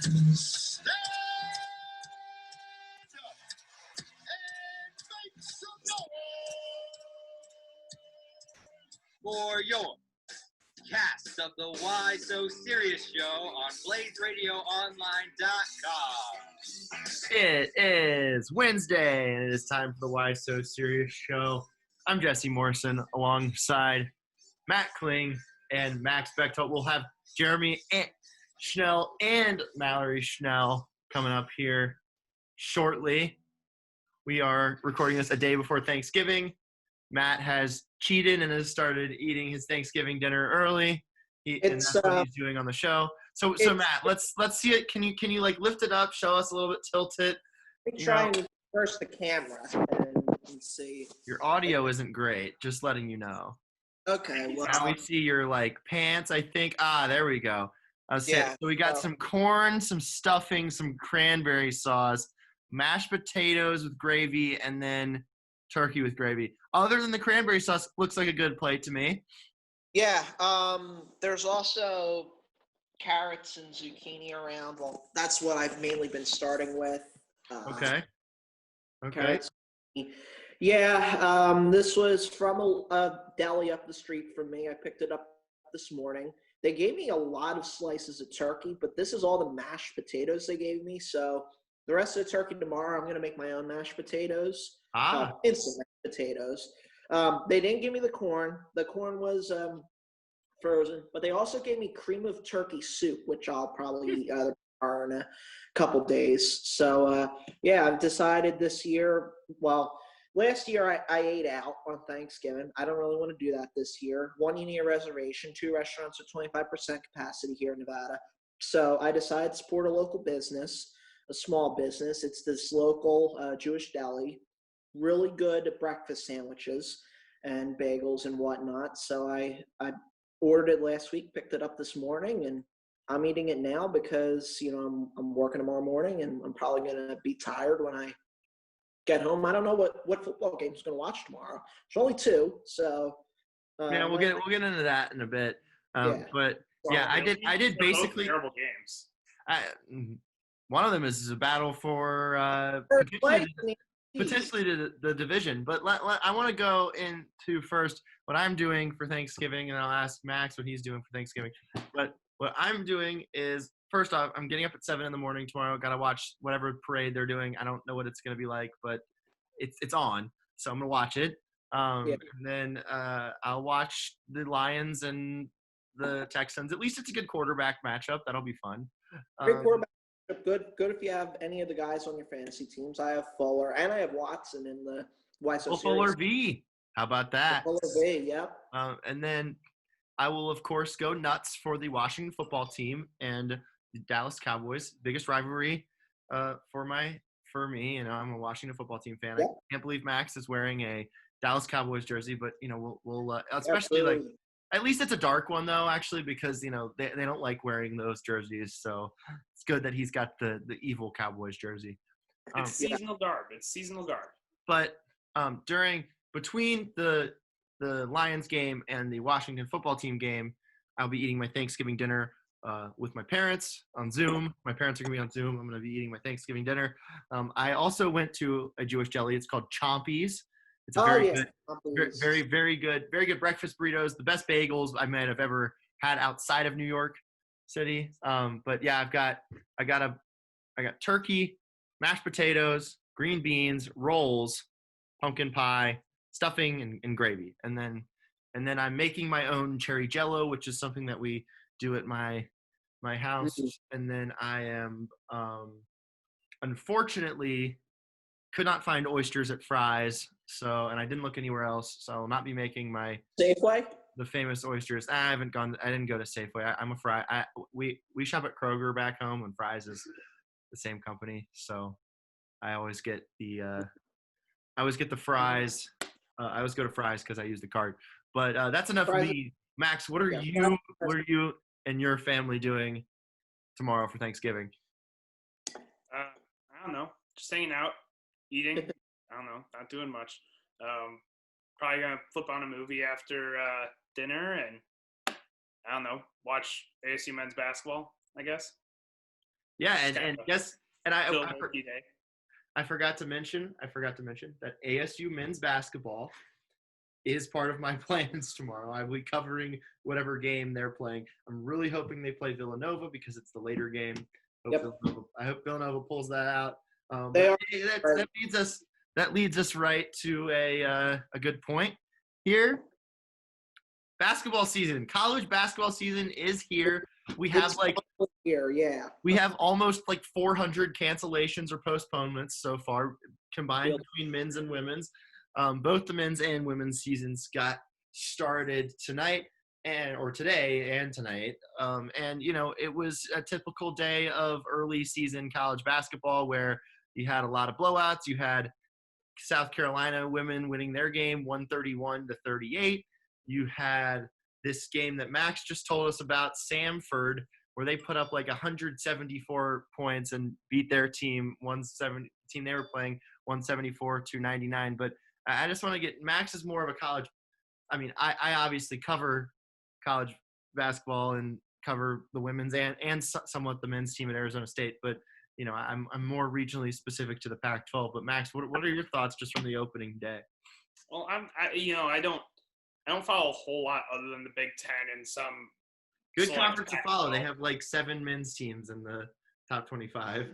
Stand up and make some noise for your cast of the Why So Serious show on BlazeRadioOnline.com. It is Wednesday, and it is time for the Why So Serious show. I'm Jesse Morrison alongside Matt Kling and Max Bechtold. We'll have Jeremy Schnell and Mallory Schnell coming up here shortly. We are recording this a day before Thanksgiving. Matt has cheated and has started eating his Thanksgiving dinner early. And that's what he's doing on the show. So Matt, let's see it. Can you like lift it up, show us a little bit, tilt it? Let me try and reverse the camera and see. Your audio isn't great, just letting you know. Okay, well. Now we see your like pants, I think. There we go. Yeah, so we got some corn, some stuffing, some cranberry sauce, mashed potatoes with gravy, and then turkey with gravy. Other than the cranberry sauce, looks like a good plate to me. Yeah, there's also carrots and zucchini around. Well, that's what I've mainly been starting with. Okay. Carrots. Yeah, this was from a deli up the street from me. I picked it up this morning. They gave me a lot of slices of turkey, but this is all the mashed potatoes they gave me. So the rest of the turkey tomorrow, I'm going to make my own mashed potatoes. Instant mashed potatoes. They didn't give me the corn. The corn was frozen, but they also gave me cream of turkey soup, which I'll probably eat in a couple days. So, yeah, I've decided this year, well, last year I ate out on Thanksgiving. I don't really want to do that this year. One, you need a reservation. 2 restaurants are 25% capacity here in Nevada. So I decided to support a local business, a small business. It's this local Jewish deli. Really good breakfast sandwiches and bagels and whatnot. So I ordered it last week, picked it up this morning, and I'm eating it now because, I'm working tomorrow morning and I'm probably going to be tired when I get home. I don't know what football game is going to watch tomorrow. There's only 2, so. Yeah, we'll get into that in a bit. But yeah, I did basically terrible games. One of them is a battle for potentially the division. But I want to go into first what I'm doing for Thanksgiving, and I'll ask Max what he's doing for Thanksgiving. But what I'm doing is, first off, I'm getting up at 7 a.m. tomorrow. Got to watch whatever parade they're doing. I don't know what it's going to be like, but it's on, so I'm going to watch it. And then I'll watch the Lions and the Texans. At least it's a good quarterback matchup. That'll be fun. Great quarterback. Good if you have any of the guys on your fantasy teams. I have Fuller and I have Watson in the YSO series. Fuller V. How about that? Fuller V, yep. And then I will, of course, go nuts for the Washington football team and the Dallas Cowboys. Biggest rivalry for me. I'm a Washington football team fan. Yep. I can't believe Max is wearing a Dallas Cowboys jersey, but we'll especially like, at least it's a dark one though, actually, because they don't like wearing those jerseys. So it's good that he's got the evil Cowboys jersey. It's seasonal garb. It's seasonal garb. But between the Lions game and the Washington football team game, I'll be eating my Thanksgiving dinner with my parents on Zoom. My parents are going to be on Zoom. I'm going to be eating my Thanksgiving dinner. I also went to a Jewish deli. It's called Chompy's. It's a very, very good breakfast burritos. The best bagels I might have ever had outside of New York City. But yeah, I got turkey, mashed potatoes, green beans, rolls, pumpkin pie, stuffing, and gravy. And then I'm making my own cherry jello, which is something that we do at my house. And then I am unfortunately could not find oysters at Fry's, and I didn't look anywhere else, so I will not be making my Safeway, the famous oysters. I didn't go to Safeway. I'm a Fry. We shop at Kroger back home, and Fry's is the same company, so I always get the Fry's. I always go to Fry's because I use the card. But that's enough for me. Max, what are you and your family doing tomorrow for Thanksgiving? I don't know. Just hanging out, eating. I don't know. Not doing much. Probably gonna flip on a movie after dinner and I don't know, watch ASU men's basketball, I guess. Yeah, It's kind and of guess and a Phil Murphy day. I forgot to mention that ASU men's basketball is part of my plans tomorrow. I will be covering whatever game they're playing. I'm really hoping they play Villanova because it's the later game. Yep. I hope Villanova pulls that out. They But are. that leads us right to a good point here. Basketball season, college basketball season is here. We have we have almost 400 cancellations or postponements so far combined between men's and women's. Both the men's and women's seasons got started tonight or today and tonight. And it was a typical day of early season college basketball where you had a lot of blowouts. You had South Carolina women winning their game 131-38. You had this game that Max just told us about, Samford, where they put up 174 points and beat their team, team they were playing, 174-99. But I just want to get – Max is more of a college – I mean, I obviously cover college basketball and cover the women's and somewhat the men's team at Arizona State. But, I'm more regionally specific to the Pac-12. But, Max, what are your thoughts just from the opening day? Well, I don't follow a whole lot other than the Big Ten and some good conference to follow. They have 7 men's teams in the top 25.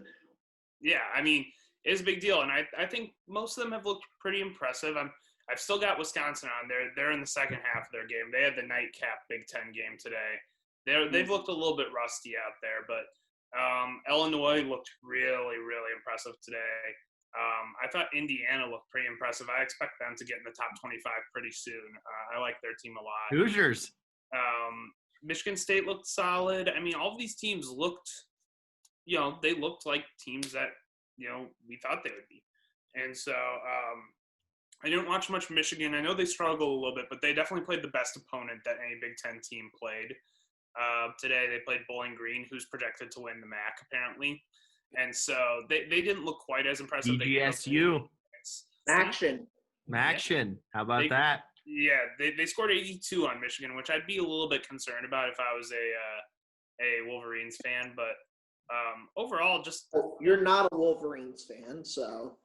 Yeah, I mean, it's a big deal, and I think most of them have looked pretty impressive. I've still got Wisconsin on there. They're in the second half of their game. They had the nightcap Big Ten game today. They've looked a little bit rusty out there, but Illinois looked really, really impressive today. I thought Indiana looked pretty impressive. I expect them to get in the top 25 pretty soon. I like their team a lot. Hoosiers. Michigan State looked solid. I mean, all of these teams looked, they looked like teams that, we thought they would be. And so I didn't watch much Michigan. I know they struggled a little bit, but they definitely played the best opponent that any Big Ten team played. Today they played Bowling Green, who's projected to win the MAC, apparently. And so they didn't look quite as impressive. BGSU. Action. How about that? Yeah, they scored 82 on Michigan, which I'd be a little bit concerned about if I was a Wolverines fan. But overall, just you're not a Wolverines fan, so.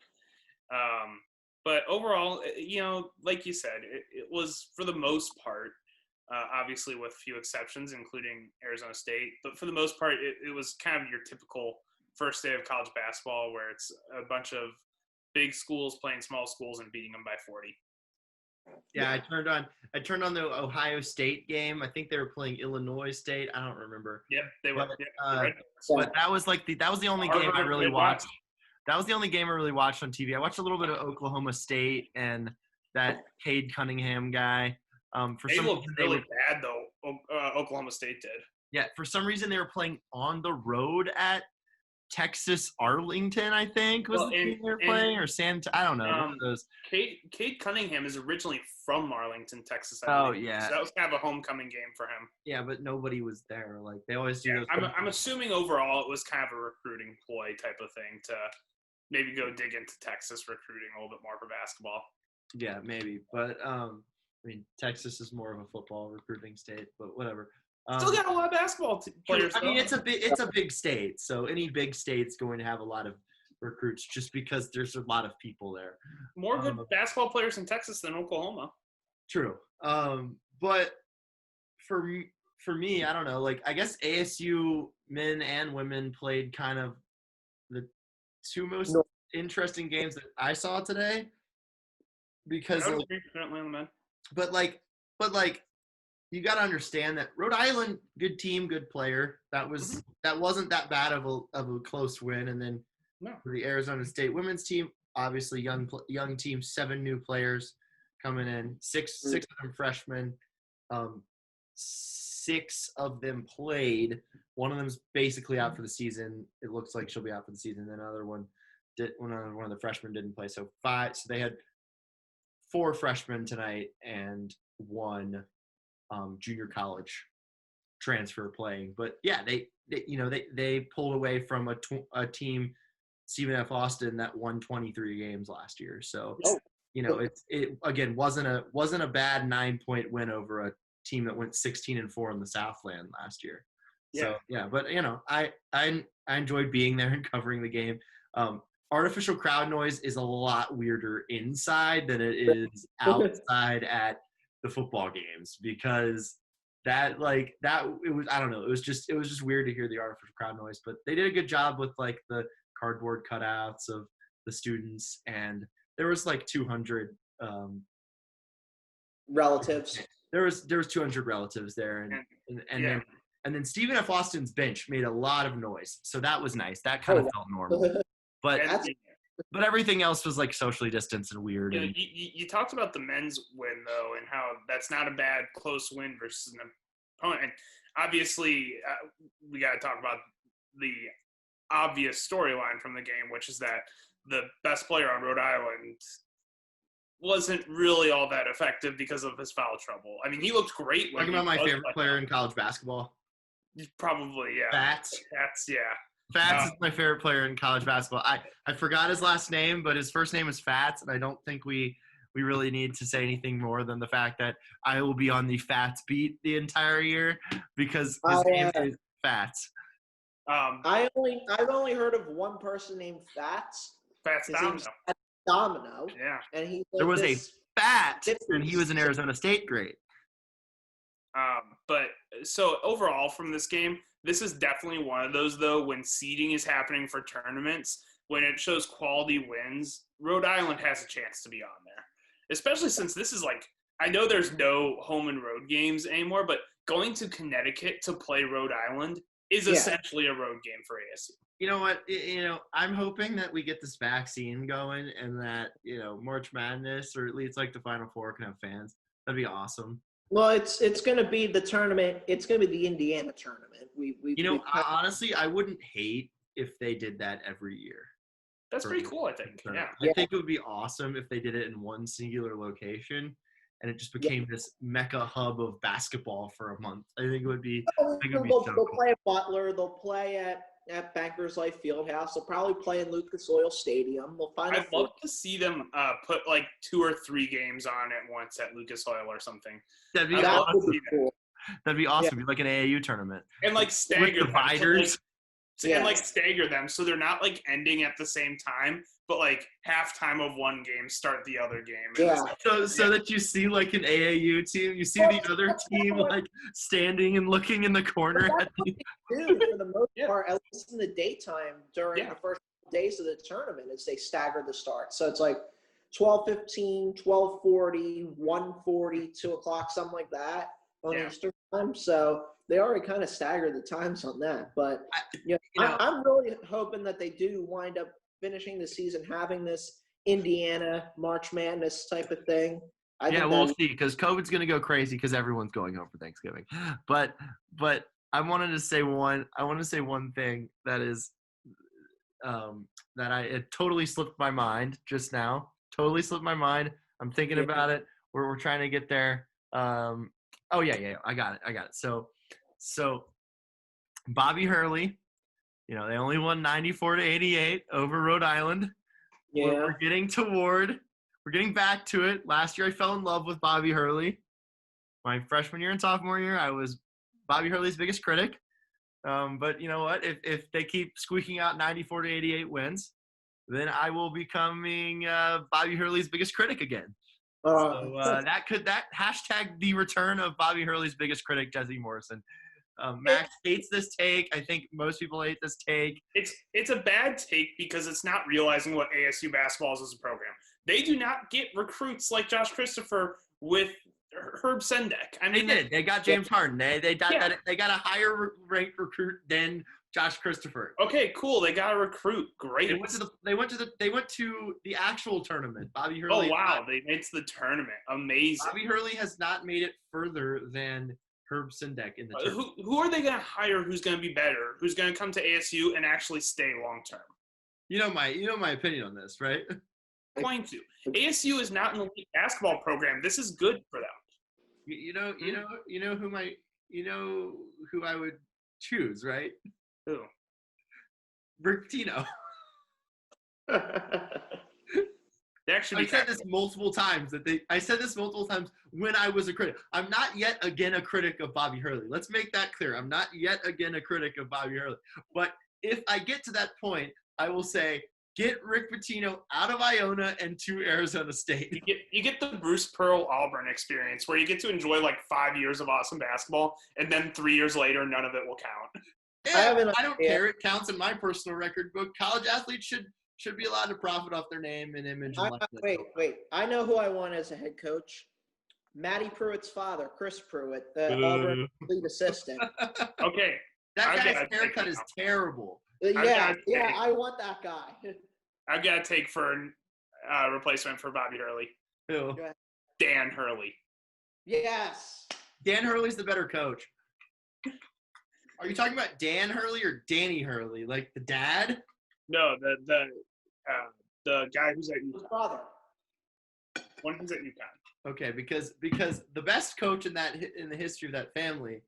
But overall, like you said, it was for the most part, obviously with a few exceptions, including Arizona State. But for the most part, it was kind of your typical first day of college basketball where it's a bunch of big schools playing small schools and beating them by 40. Yeah, I turned on the Ohio State game. I think they were playing Illinois State. I don't remember. Yep, they were. But that was the only game I really watched. That was the only game I really watched on TV. I watched a little bit of Oklahoma State and that Cade Cunningham guy. They looked really bad though. Oklahoma State did. Yeah, for some reason they were playing on the road at Texas Arlington, I think was the team they were playing, or I don't know. One of those. Cade Cunningham is originally from Arlington, Texas. Oh yeah, so that was kind of a homecoming game for him. Yeah, but nobody was there. They always do. Yeah, I'm assuming overall it was kind of a recruiting ploy type of thing to maybe go dig into Texas recruiting a little bit more for basketball. Yeah, maybe, but Texas is more of a football recruiting state, but whatever. Still got a lot of basketball players. I mean, it's a big state, so any big state's going to have a lot of recruits just because there's a lot of people there. More good basketball players in Texas than Oklahoma. True, but for me, I don't know. I guess ASU men and women played kind of the two most interesting games that I saw today. Because, but you got to understand that Rhode Island, good team, good player. That wasn't that bad of a close win. And then for the Arizona State women's team, obviously young team, 7 new players coming in, six of them freshmen. 6 of them played. One of them's basically out for the season. It looks like she'll be out for the season. Then another one one of the freshmen didn't play. So 5. So they had 4 freshmen tonight and 1 junior college transfer playing. But yeah, they pulled away from a team, Stephen F. Austin, that won 23 games last year. So it again wasn't a bad 9-point win over a team that went 16-4 in the Southland last year. So yeah, but I enjoyed being there and covering the game. Artificial crowd noise is a lot weirder inside than it is outside at the football games, because that it was, I don't know, it was just weird to hear the artificial crowd noise. But they did a good job with like the cardboard cutouts of the students, and there was like 200 relatives. there was 200 relatives there, and then Stephen F. Austin's bench made a lot of noise, so that was nice. That kind of felt normal. But but everything else was like socially distanced and weird. You, know, you talked about the men's win though, and how that's not a bad close win versus an opponent. And obviously, we got to talk about the obvious storyline from the game, which is that the best player on Rhode Island wasn't really all that effective because of his foul trouble. I mean, he looked great. Talking about my favorite player in college basketball. Probably, yeah. Fats, yeah. Fats is my favorite player in college basketball. I forgot his last name, but his first name is Fats, and I don't think we really need to say anything more than the fact that I will be on the Fats beat the entire year, because his name is Fats. I've only heard of one person named Fats. Fats Domino. Domino. Yeah. And there was a Fat, and he was an Arizona State great. But so overall from this game, this is definitely one of those, though, when seeding is happening for tournaments, when it shows quality wins, Rhode Island has a chance to be on there. Especially since this is like, I know there's no home and road games anymore, but going to Connecticut to play Rhode Island is essentially a road game for ASU. You know what? I'm hoping that we get this vaccine going, and that, March Madness, or at least like the Final Four, can have fans. That'd be awesome. Well, it's going to be the tournament. It's going to be the Indiana tournament. Honestly, I wouldn't hate if they did that every year. That's pretty cool, I think. Yeah. I think it would be awesome if they did it in one singular location, and it just became this mecca hub of basketball for a month. I think it would be. They'll play at Butler. They'll play at Bankers Life Fieldhouse. They'll probably play in Lucas Oil Stadium. I'd love to see them put like 2 or 3 games on at once at Lucas Oil or something. That'd be awesome. That'd be awesome. Be like an AAU tournament. And like stagger dividers. And like stagger them so they're not like ending at the same time, but like halftime of one game, start the other game. Yeah. So that you see like an AAU team, you see the other team like standing and looking in the corner at the. Dude, for the most part, at least in the daytime during the first days of the tournament, is they stagger the start. So it's like 12:15, 12:40, 1:40, 2 o'clock, something like that on Eastern time. So they already kind of staggered the times on that. But I'm really hoping that they do wind up finishing the season having this Indiana March Madness type of thing. We'll see, because COVID's going to go crazy because everyone's going home for Thanksgiving. But I wanted to say one thing that is it totally slipped my mind just now. Totally slipped my mind. I'm thinking about it. We're trying to get there. I got it. So Bobby Hurley, they only won 94-88 over Rhode Island. Yeah. We're getting back to it. Last year I fell in love with Bobby Hurley. My freshman year and sophomore year, I was Bobby Hurley's biggest critic. But you know what? If they keep squeaking out 94-88 wins, then I will be becoming Bobby Hurley's biggest critic again. That hashtag the return of Bobby Hurley's biggest critic, Jesse Morrison. Max hates this take. I think most people hate this take. It's a bad take because it's not realizing what ASU basketball is as a program. They do not get recruits like Josh Christopher with Herb Sendek. I mean, they did. They got James Harden. They got a higher ranked recruit than Josh Christopher. Okay, cool. They got a recruit. Great. They went to the actual tournament. Bobby Hurley. Oh wow, they made it to the tournament. Amazing. Bobby Hurley has not made it further than Herb Sendek in the tournament. Who are they going to hire? Who's going to be better? Who's going to come to ASU and actually stay long term? You know my opinion on this, right? Going to ASU is not an elite basketball program. This is good for them. You know who I would choose, right? Who? Rick Pitino. They actually I said this multiple times I said this multiple times when I was a critic. I'm not yet again a critic of Bobby Hurley. Let's make that clear. I'm not yet again a critic of Bobby Hurley. But if I get to that point, I will say, get Rick Pitino out of Iona and to Arizona State. You get the Bruce Pearl Auburn experience where you get to enjoy like 5 years of awesome basketball, and then 3 years later, none of it will count. Yeah, I don't care. It counts in my personal record book. College athletes should be allowed to profit off their name and image. And wait. I know who I want as a head coach. Matty Pruitt's father, Chris Pruitt, the Auburn lead assistant. Okay. That guy's haircut is terrible. I want that guy. I've got to take for a replacement for Bobby Hurley. Who? Dan Hurley. Yes. Dan Hurley's the better coach. Are you talking about Dan Hurley or Danny Hurley, like the dad? No, the guy who's at His brother. One who's at UConn. Okay, because the best coach in the history of that family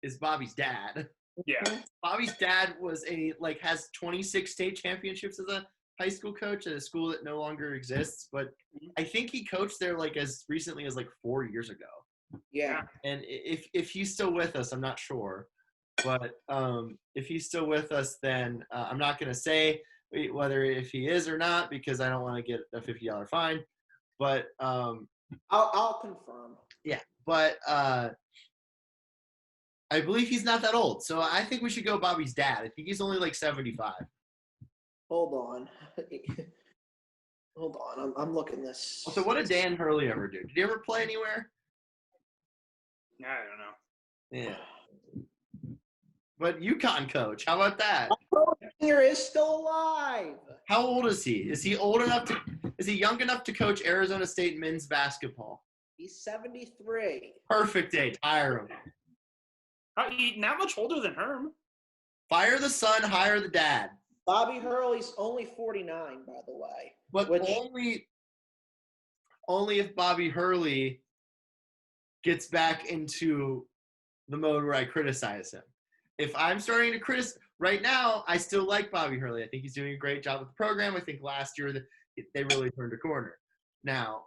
is Bobby's dad. Yeah. Bobby's dad has 26 state championships as a high school coach at a school that no longer exists, but I think he coached there like as recently as like 4 years ago. Yeah. And if he's still with us, I'm not sure. But if he's still with us, then I'm not going to say whether if he is or not because I don't want to get a $50 fine. But I'll confirm. Yeah, but I believe he's not that old, so I think we should go Bobby's dad. I think he's only like 75. Hold on. I'm looking this. So what did Dan Hurley ever do? Did he ever play anywhere? I don't know. Yeah. But UConn coach, how about that? Here is still alive. How old is he? Is he young enough to coach Arizona State men's basketball? He's 73. Perfect age. Hire him. Not much older than Herm. Fire the son, hire the dad. Bobby Hurley's only 49, by the way. But only if Bobby Hurley gets back into the mode where I criticize him. If I'm starting to criticize right now, I still like Bobby Hurley. I think he's doing a great job with the program. I think last year they really turned a corner. Now,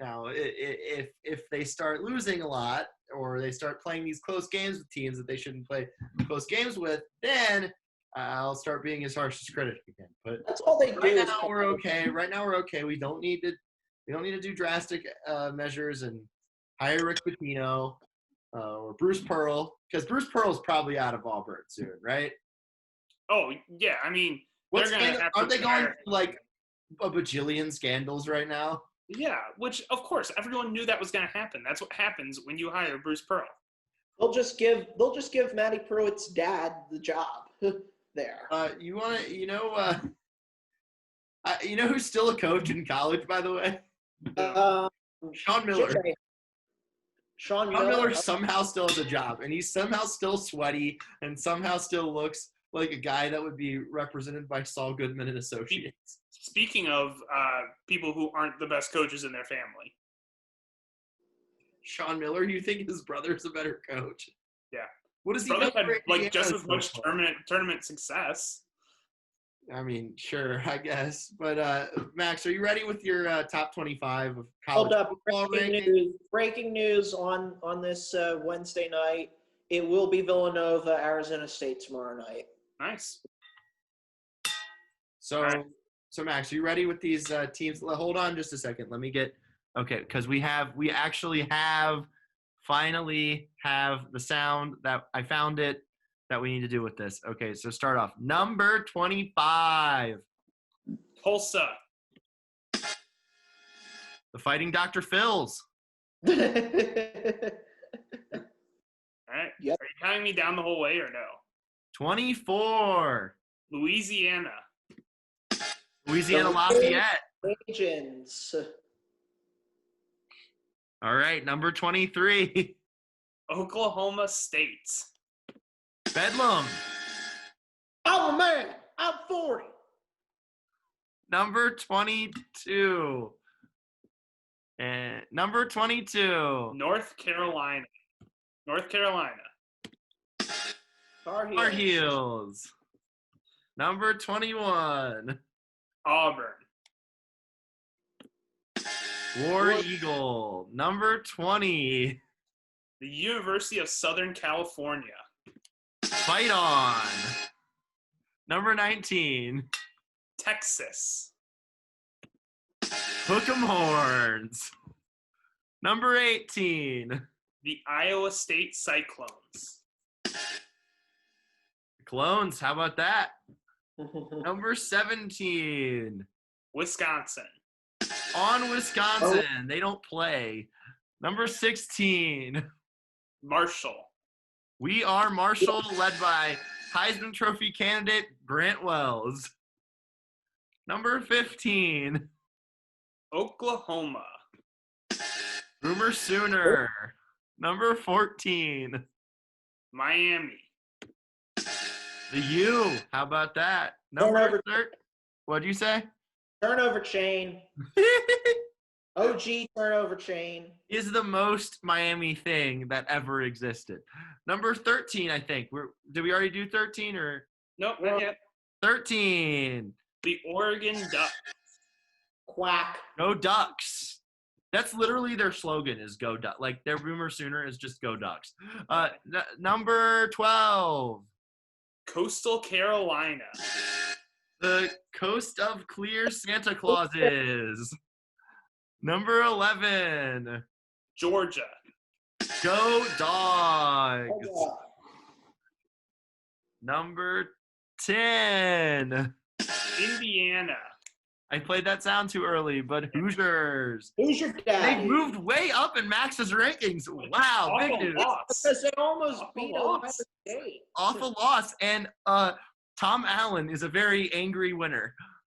if they start losing a lot or they start playing these close games with teams that they shouldn't play close games with, then I'll start being his harshest critic again. But that's all they do. Right now we're okay. We don't need to do drastic measures and hire Rick Pitino or Bruce Pearl, because Bruce Pearl is probably out of Auburn soon, right? Oh yeah, I mean, aren't they going through like a bajillion scandals right now? Yeah, which of course everyone knew that was going to happen. That's what happens when you hire Bruce Pearl. They'll just give Matty Pruitt's dad the job there. You know who's still a coach in college, by the way? Sean Miller. Sean Miller somehow still has a job, and he's somehow still sweaty and somehow still looks like a guy that would be represented by Saul Goodman and Associates. Speaking of people who aren't the best coaches in their family. Sean Miller, you think his brother's a better coach? Yeah. What does he had like just as much tournament success. I mean, sure, I guess. But Max, are you ready with your top 25 of college football rankings? Breaking news on this Wednesday night. It will be Villanova, Arizona State tomorrow night. Nice. So Max, are you ready with these teams? Hold on just a second. Let me get okay, because we finally have the sound that I found it that we need to do with this. Okay, so start off. Number 25. Tulsa. The Fighting Dr. Phils. All right. Yep. Are you counting me down the whole way or no? 24. Louisiana. Lafayette. Agents. All right, number 23. Oklahoma State. Bedlam. Oh, man. I'm 40. Number 22. And number 22. North Carolina. Tar Heels. Number 21. Auburn. War Eagle. Number 20. The University of Southern California. Fight on. Number 19. Texas. Hook 'em Horns. Number 18. The Iowa State Cyclones. Clones, how about that? Number 17. Wisconsin. On Wisconsin. They don't play. Number 16. Marshall. We are Marshall, led by Heisman Trophy candidate Grant Wells. Number 15. Oklahoma. Boomer Sooner. Number 14. Miami. The U. How about that? Number 13. What'd you say? Turnover chain. OG turnover chain. Is the most Miami thing that ever existed. Number 13, I think. Did we already do 13 or? Nope, not yet. 13. The Oregon Ducks. Quack. Go Ducks. That's literally their slogan is Go Ducks. Like their Boomer Sooner is just Go Ducks. Number 12. Coastal Carolina. The Coast of Clear Santa Clauses. Number 11. Georgia. Go Dogs. Oh, Number 10. Indiana. I played that sound too early, but Hoosiers. who's your dad? They moved way up in Max's rankings. Wow, big Awful news. loss. Because they almost Awful beat loss. Ohio State. Awful loss. And Tom Allen is a very angry winner.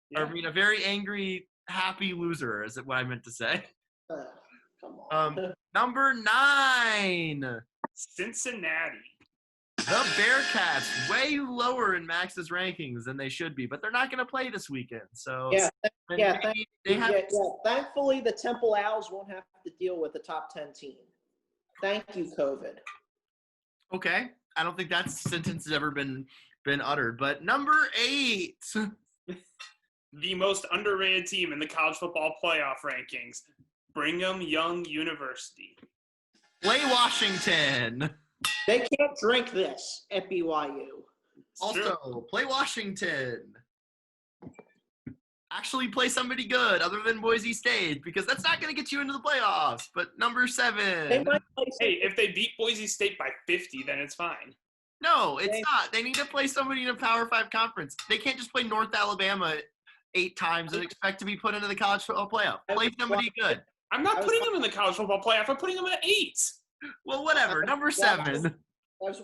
Yeah. I mean, a very angry, happy loser is what I meant to say. Come on. Number 9. Cincinnati. The Bearcats, way lower in Max's rankings than they should be, but they're not going to play this weekend. So Yeah, yeah, they have. Thankfully, the Temple Owls won't have to deal with the top 10 team. Thank you, COVID. Okay, I don't think that sentence has ever been uttered. But number 8. The most underrated team in the college football playoff rankings. Brigham Young University. Play Washington. They can't drink this at BYU. Also, play Washington. Actually play somebody good other than Boise State because that's not going to get you into the playoffs. But number 7. They might play Hey, if they beat Boise State by 50, then it's fine. No, it's not. They need to play somebody in a Power 5 conference. They can't just play North Alabama 8 times and expect to be put into the college football playoff. Play somebody good. I'm not putting them in the college football playoff. I'm putting them at 8. Well, whatever. Number 7. I was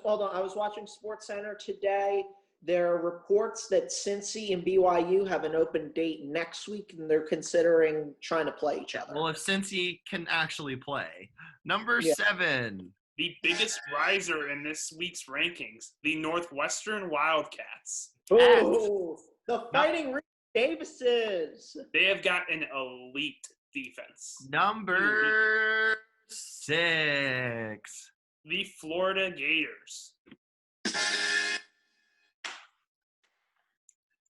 watching SportsCenter today. There are reports that Cincy and BYU have an open date next week, and they're considering trying to play each other. Well, if Cincy can actually play. Number 7. The biggest riser in this week's rankings, the Northwestern Wildcats. Oh, the Fighting Reed Davises. They have got an elite defense. Number 6. The Florida Gators.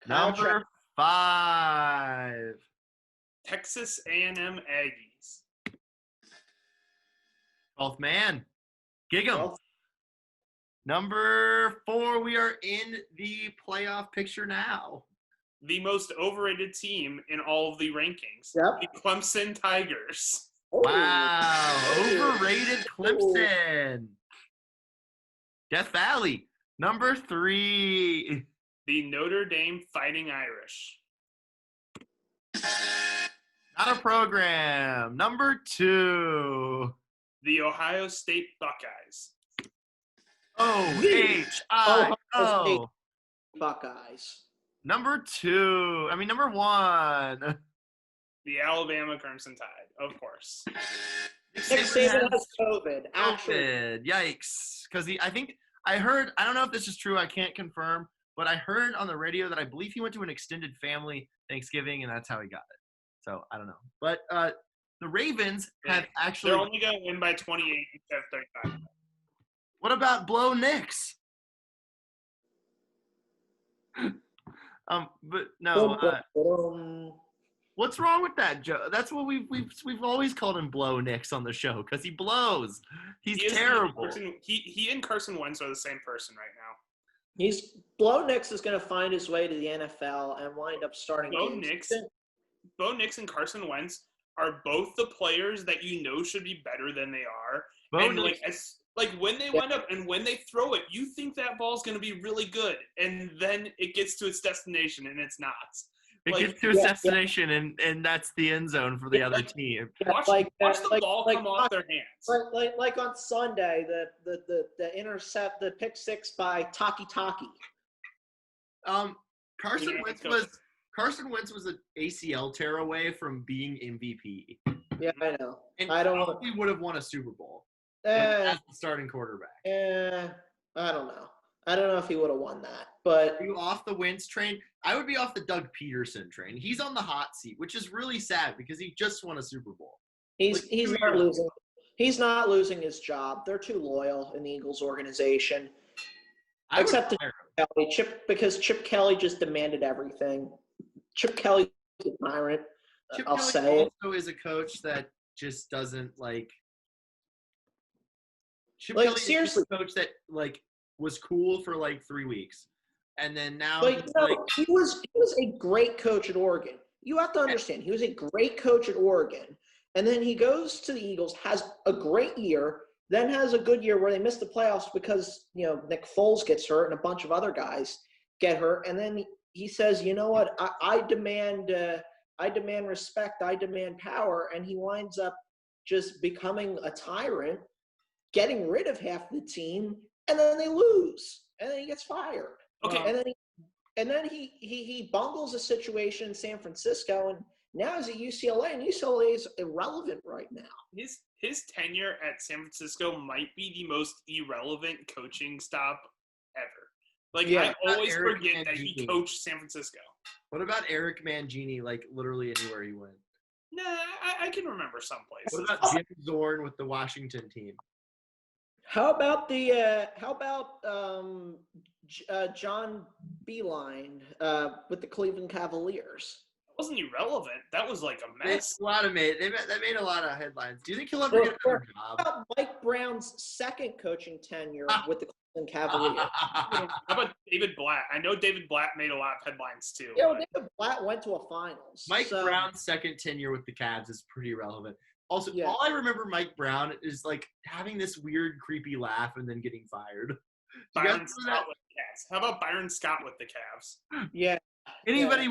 Number 5. Texas A&M Aggies. 12th man. Gig 'em. Well, Number 4. We are in the playoff picture now. The most overrated team in all of the rankings. Yep. The Clemson Tigers. Wow. Overrated Clemson. Death Valley. Number 3. The Notre Dame Fighting Irish. Not a program. Number 2. The Ohio State Buckeyes. OHIO. Buckeyes. Number 1. The Alabama Crimson Tide, of course. Nick Saban has COVID. Actually, COVID. Yikes. Because I heard, I don't know if this is true, I can't confirm, but I heard on the radio that I believe he went to an extended family Thanksgiving, and that's how he got it. So, I don't know. But the Ravens have actually... They're only going to win by 28 instead of 35. What about Blow Knicks? But no. What's wrong with that, Joe? That's what we've always called him Blow Nicks on the show because he blows. He's terrible. He and Carson Wentz are the same person right now. Bo Nix is going to find his way to the NFL and wind up starting games. Bo Nix and Carson Wentz are both the players that you know should be better than they are. When they wind up and when they throw it, you think that ball's going to be really good, and then it gets to its destination and it's not. It gets to its destination, and that's the end zone for the other team. Watch the ball come off their hands. Like on Sunday, the pick six by Taki. Carson Wentz was an ACL tear away from being MVP. Yeah, I know. And I don't know. He would have won a Super Bowl as the starting quarterback. I don't know. I don't know if he would have won that, but are you off the Wentz train? I would be off the Doug Peterson train. He's on the hot seat, which is really sad because he just won a Super Bowl. He's not losing. He's not losing his job. They're too loyal in the Eagles organization. Except to Kelly, because Chip Kelly just demanded everything. Chip Kelly's a tyrant. I'll say it. Also is a coach that just doesn't like. Chip Like Kelly seriously, is a coach that like was cool for like 3 weeks, and then now he was a great coach at Oregon. You have to understand, he was a great coach at Oregon, and then he goes to the Eagles, has a great year, then has a good year where they miss the playoffs because Nick Foles gets hurt and a bunch of other guys get hurt, and then he says, you know what, I demand respect, I demand power, and he winds up just becoming a tyrant, getting rid of half the team, and then they lose, and then he gets fired. Okay. And then he bungles a situation in San Francisco, and now he's at UCLA, and UCLA is irrelevant right now. His tenure at San Francisco might be the most irrelevant coaching stop ever. I always forget that he coached San Francisco. What about Eric Mangini? Like literally anywhere he went. Nah, I can remember some places. What about Jim Zorn with the Washington team? How about John Beeline with the Cleveland Cavaliers? It wasn't irrelevant. That was like a mess. That made a lot of headlines. Do you think he'll ever get another job? How about Mike Brown's second coaching tenure with the Cleveland Cavaliers? How about David Blatt? I know David Blatt made a lot of headlines too. David Blatt went to a finals. Mike Brown's second tenure with the Cavs is pretty relevant. Also, all I remember Mike Brown is like having this weird, creepy laugh and then getting fired. Byron Scott with the Cavs. How about Byron Scott with the Cavs? Yeah. Anybody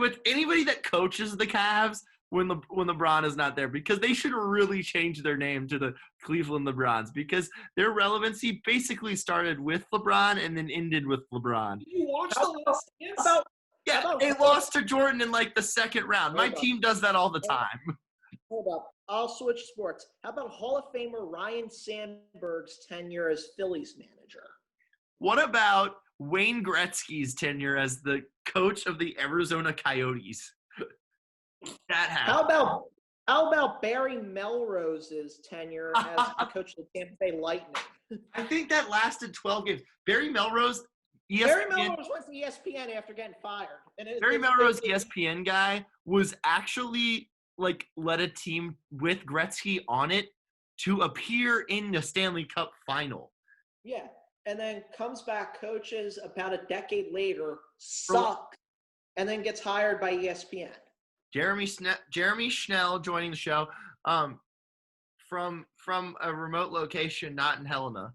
that coaches the Cavs when LeBron is not there, because they should really change their name to the Cleveland LeBrons, because their relevancy basically started with LeBron and then ended with LeBron. You watch the last dance? They lost to Jordan in like the second round. My team does that all the time. Hold up. I'll switch sports. How about Hall of Famer Ryan Sandberg's tenure as Phillies manager? What about Wayne Gretzky's tenure as the coach of the Arizona Coyotes? That happened. How about Barry Melrose's tenure as the coach of the Tampa Bay Lightning? I think that lasted 12 games. Barry Melrose went to ESPN after getting fired. Barry Melrose, ESPN guy, was actually like led a team with Gretzky on it to appear in the Stanley Cup final. Yeah, and then comes back, coaches about a decade later, suck, and then gets hired by ESPN. Jeremy Schnell joining the show from a remote location, not in Helena.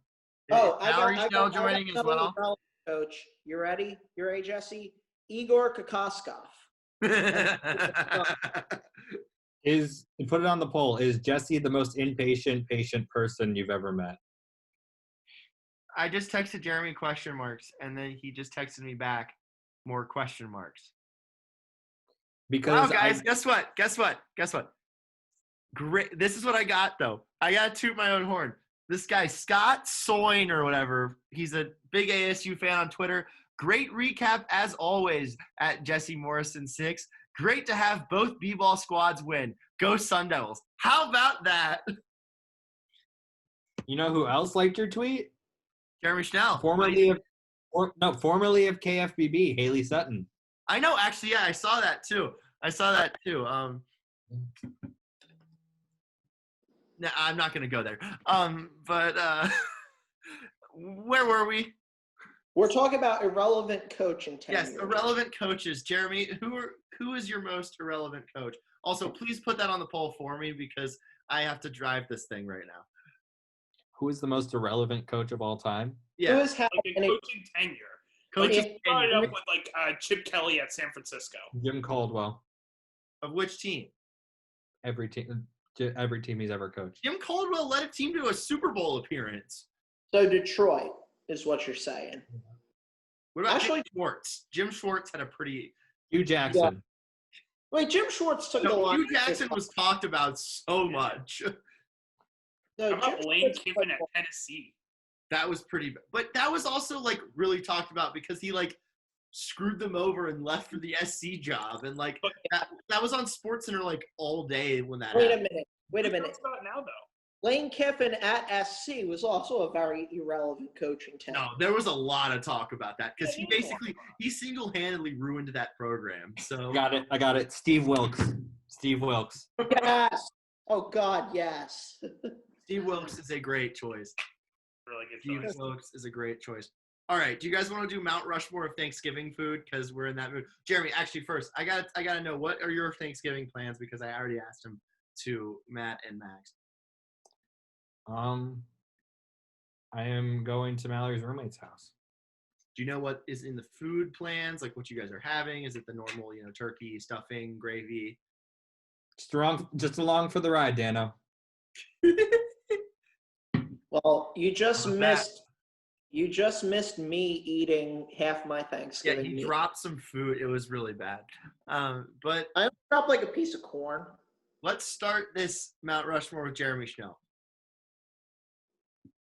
Valerie Schnell joining as well. Coach, you ready? You ready, Jesse? Igor Kokoskov. Put it on the poll. Is Jesse the most patient person you've ever met? I just texted Jeremy question marks, and then he just texted me back more question marks. Because guys, guess what? Great. This is what I got though. I got to toot my own horn. This guy Scott Soin or whatever. He's a big ASU fan on Twitter. Great recap as always at Jesse Morrison 6. Great to have both B-ball squads win. Go Sun Devils. How about that? You know who else liked your tweet? Jeremy Schnell. Formerly of KFBB, Haley Sutton. I know, actually, yeah, I saw that too. No, I'm not going to go there. But where were we? We're talking about irrelevant coaching tenure. Yes, irrelevant coaches. Jeremy, who is your most irrelevant coach? Also, please put that on the poll for me because I have to drive this thing right now. Who is the most irrelevant coach of all time? Yeah, Who has had Like a any, coaching tenure. coaches Yeah. Started up with like Chip Kelly at San Francisco. Jim Caldwell. of which team? Every team he's ever coached. Jim Caldwell led a team to a Super Bowl appearance. so Detroit is what you're saying. What about Actually- Jim Schwartz? Jim Schwartz had a pretty. Hugh Jackson. Wait, Jim Schwartz took the No, line. Hugh Jackson was talked about so much. No, How about Jim Lane Schwartz Kiffin took- at Tennessee? That was pretty. But that was also like really talked about because he like screwed them over and left for the SC job, and like that was on SportsCenter like all day when that. Wait a happened. minute. Wait a Who minute. talks about it now though? Lane Kiffin at SC was also a very irrelevant coaching tenure. No, there was a lot of talk about that because Yeah, he basically he single-handedly ruined that program. So I got it. Steve Wilkes. Yes. Oh God, yes. Steve Wilkes is a great choice. Really good Steve choice. Wilkes is a great choice. All right, do you guys want to do Mount Rushmore of Thanksgiving food because we're in that mood? Jeremy, actually, first I gotta know what are your Thanksgiving plans because I already asked them to Matt and Max. I am going to Mallory's roommate's house. Do you know what is in the food plans? Like what you guys are having? Is it the normal, turkey, stuffing, gravy? Just along for the ride, Dano. Well, you just How about that? missed. You just missed me eating half my Yeah, Thanksgiving he meal. dropped some food. It was really bad. But I only dropped like a piece of corn. let's start this Mount Rushmore with Jeremy Schnell.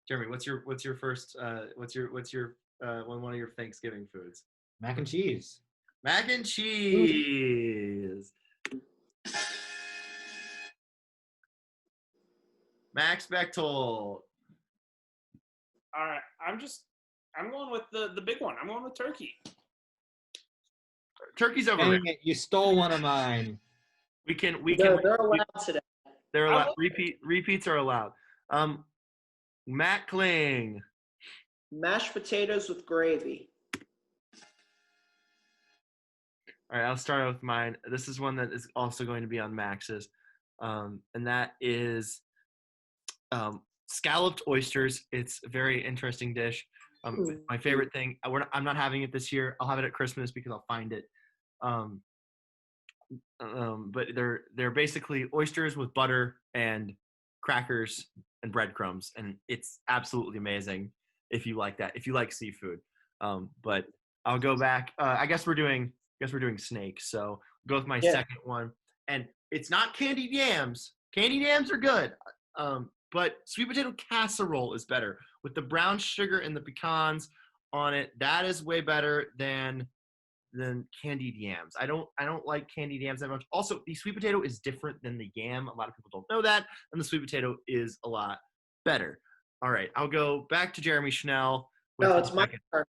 Jeremy, what's your first one of your Thanksgiving foods? Mac and cheese. Mac and cheese. Max Bechtold. All right, I'm going with the big one. I'm going with turkey. Turkey's Dang overrated. it, you stole one of mine. They're allowed today. They're I allowed. love Repeats are allowed. Matt Kling. Mashed potatoes with gravy. All right, I'll start out with mine. This is one that is also going to be on Max's, and that is scalloped oysters. It's a very interesting dish. My favorite thing. I'm not having it this year. I'll have it at Christmas because I'll find it. But they're basically oysters with butter and crackers and breadcrumbs, and it's absolutely amazing if you like that. If you like seafood, but I'll go back. I guess we're doing snake. So I'll go with my second one, and it's not candied yams. Candied yams are good, but sweet potato casserole is better with the brown sugar and the pecans on it. That is way better than candied yams. I don't like candied yams that much. Also, the sweet potato is different than the yam. A lot of people don't know that, and the sweet potato is a lot better. All right, I'll go back to Jeremy Schnell. No, it's my turn.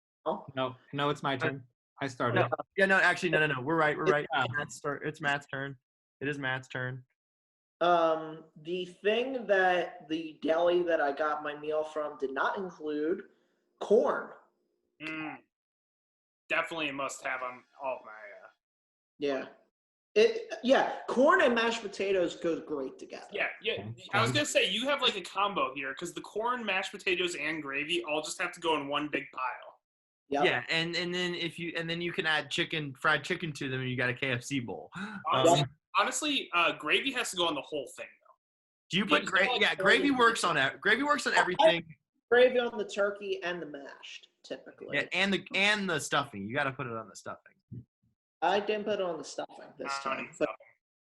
No, it's my turn. I started. No, yeah, no, actually, no. We're right. Yeah. It's Matt's turn. It is Matt's turn. The thing that the deli that I got my meal from did not include corn. Definitely a must-have on all of my. Corn and mashed potatoes goes great together. Yeah. Okay. I was gonna say you have like a combo here because the corn, mashed potatoes, and gravy all just have to go in one big pile. Yep. Yeah, and then you can add fried chicken to them, and you got a KFC bowl. Honestly, gravy has to go on the whole thing though. Do you put Yeah, gravy? like Yeah, gravy works on it. Gravy works on everything. Gravy on the turkey and the mashed, typically. Yeah, and the stuffing. You got to put it on the stuffing. I didn't put it on the stuffing this I don't time. need But stuffing.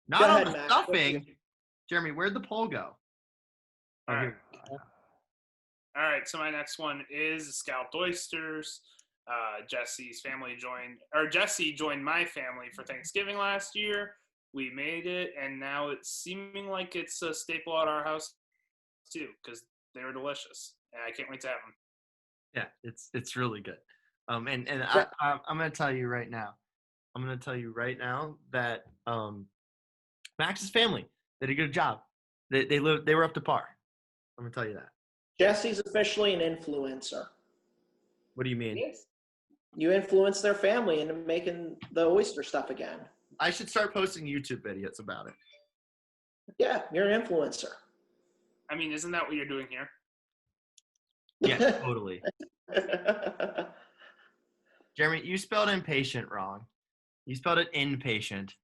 Not Go on ahead, the Max. What's stuffing. Jeremy, where'd the poll go? All right. All right. So my next one is scalloped oysters. Jesse joined my family for Thanksgiving last year. We made it, and now it's seeming like it's a staple at our house too, because they were delicious, and I can't wait to have them. Yeah, it's really good. I'm gonna tell you right now. I'm gonna tell you right now that Max's family did a good job. They were up to par. I'm gonna tell you that. Jesse's officially an influencer. What do you mean? Yes. You influence their family into making the oyster stuff again. I should start posting YouTube videos about it. Yeah, you're an influencer. I mean, isn't that what you're doing here? Yeah, totally. Jeremy, you spelled impatient wrong. You spelled it impatient.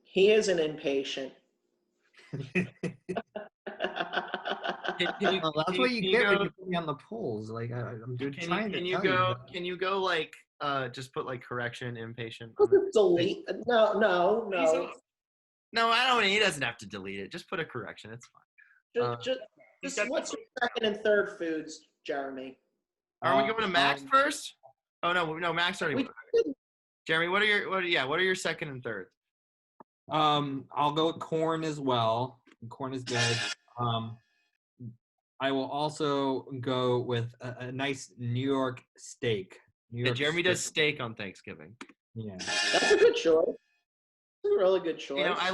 He is an impatient. Well, that's what you get when you put me on the polls. Like I'm trying to tell you. Can you go like just put like correction impatient? Delete. No. No, I don't. He doesn't have to delete it. Just put a correction. It's fine. Just what's your second and third foods, Jeremy? Are we going to Max first? Oh no, Max already. Jeremy, what are your second and third? I'll go with corn as well. Corn is good. I will also go with a nice New York steak. Jeremy does steak on Thanksgiving. Yeah, That's a good choice. That's a really good choice. You know, I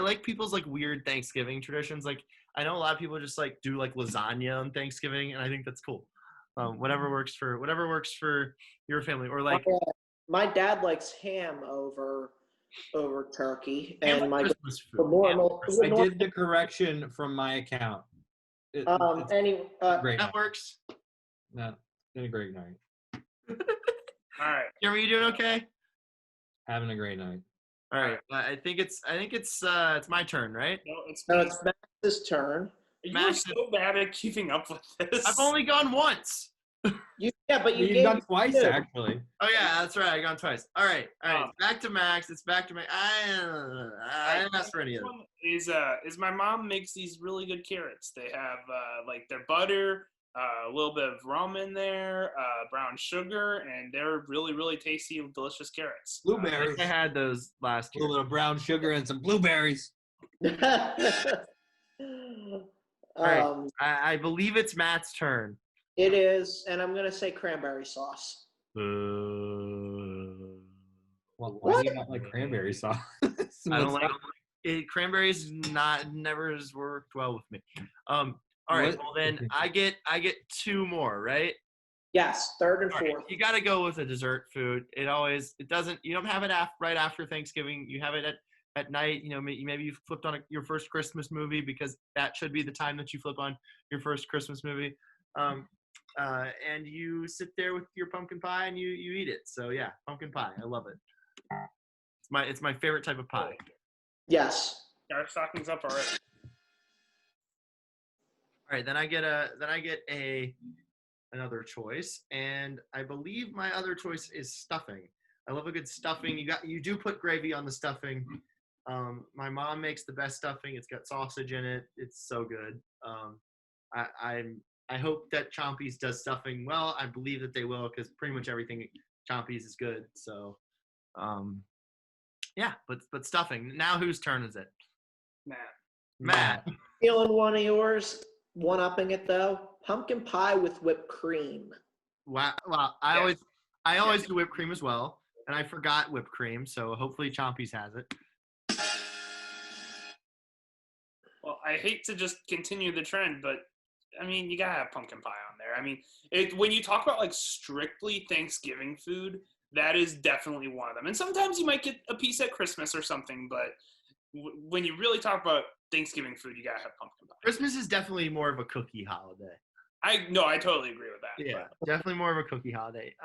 like people's like weird Thanksgiving traditions. Like I know a lot of people just like do like lasagna on Thanksgiving, and I think that's cool. Whatever works for your family, or like my dad likes ham over turkey, and my Christmas food. normal. I did the correction from my account. That works. No, been a great night. All right. Jeremy, you doing okay? Having a great night. All right. I think it's my turn, right? No, it's Max's turn. You're so bad at keeping up with this. I've only gone once. But you You've gave done twice two. actually. Oh yeah, that's right. I gone twice. All right. Back to Max. It's back to Max. I didn't ask for any of it. Is my mom makes these really good carrots. They have like their butter, a little bit of rum in there, brown sugar, and they're really, really tasty, delicious carrots. Blueberries. I had those last A year. little bit of brown sugar and some blueberries. All right. I believe it's Matt's turn. It is, and I'm gonna say cranberry sauce. Well, why do you not like cranberry sauce? I don't like it. Cranberries. Never has worked well with me. All right. Well, then I get two more, right? Yes, third and All fourth. right, you got to go with a dessert food. It doesn't. You don't have it right after Thanksgiving. You have it at night. You know, maybe you flipped on your first Christmas movie, because that should be the time that you flip on your first Christmas movie. And you sit there with your pumpkin pie and you eat it. So yeah, pumpkin pie. I love it. It's my favorite type of pie. Yes. Our stocking's up already. All right, then I get another choice, and I believe my other choice is stuffing. I love a good stuffing. You do put gravy on the stuffing. My mom makes the best stuffing. It's got sausage in it. It's so good. I hope that Chompy's does stuffing well. I believe that they will, because pretty much everything Chompy's is good. So, yeah, but stuffing. Now whose turn is it? Matt. Feeling one of yours, one-upping it though. Pumpkin pie with whipped cream. Wow. I always do whipped cream as well, and I forgot whipped cream, so hopefully Chompy's has it. Well, I hate to just continue the trend, but I mean, you gotta have pumpkin pie on there. I mean, when you talk about like strictly Thanksgiving food, that is definitely one of them. And sometimes you might get a piece at Christmas or something, but when you really talk about Thanksgiving food, you gotta have pumpkin pie. Christmas is definitely more of a cookie holiday. I totally agree with that. Yeah, definitely more of a cookie holiday.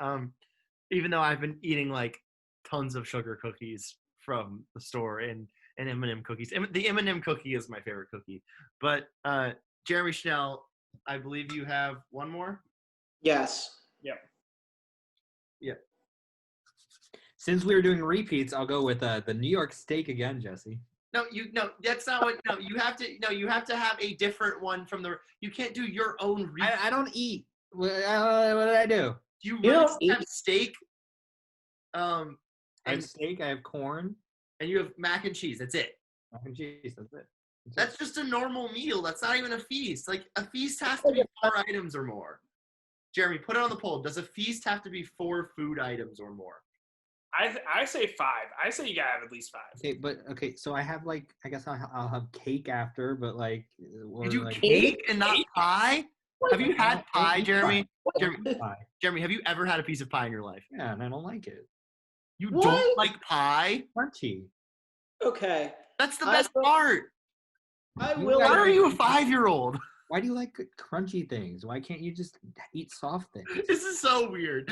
Even though I've been eating like tons of sugar cookies from the store and M&M cookies. The M&M cookie is my favorite cookie. But Jeremy Schnell, I believe you have one more? Yes. Yep. Since we were doing repeats, I'll go with the New York steak again, Jesse. No, that's not what. No, you have to have a different one from the. You can't do your own. I don't eat. What did I do? You You really don't have steak. I have steak. I have corn. And you have mac and cheese. That's it. Mac and cheese. That's it. That's just a normal meal. That's not even a feast. Like a feast has to be 4 items or more. Jeremy, put it on the poll. Does a feast have to be 4 food items or more? I say 5. I say you gotta have at least 5. Okay. So I guess I'll have cake after, but like, or You do like cake and not pie? Have you had I don't pie, eat Jeremy? I Jeremy, don't eat pie. Jeremy, have you ever had a piece of pie in your life? Yeah, and I don't like it. You What? don't like pie? Crunchy. Okay. That's the I best will- part. I You will. Why gotta are be- you a 5-year-old? Why do you like crunchy things? Why can't you just eat soft things? This is so weird.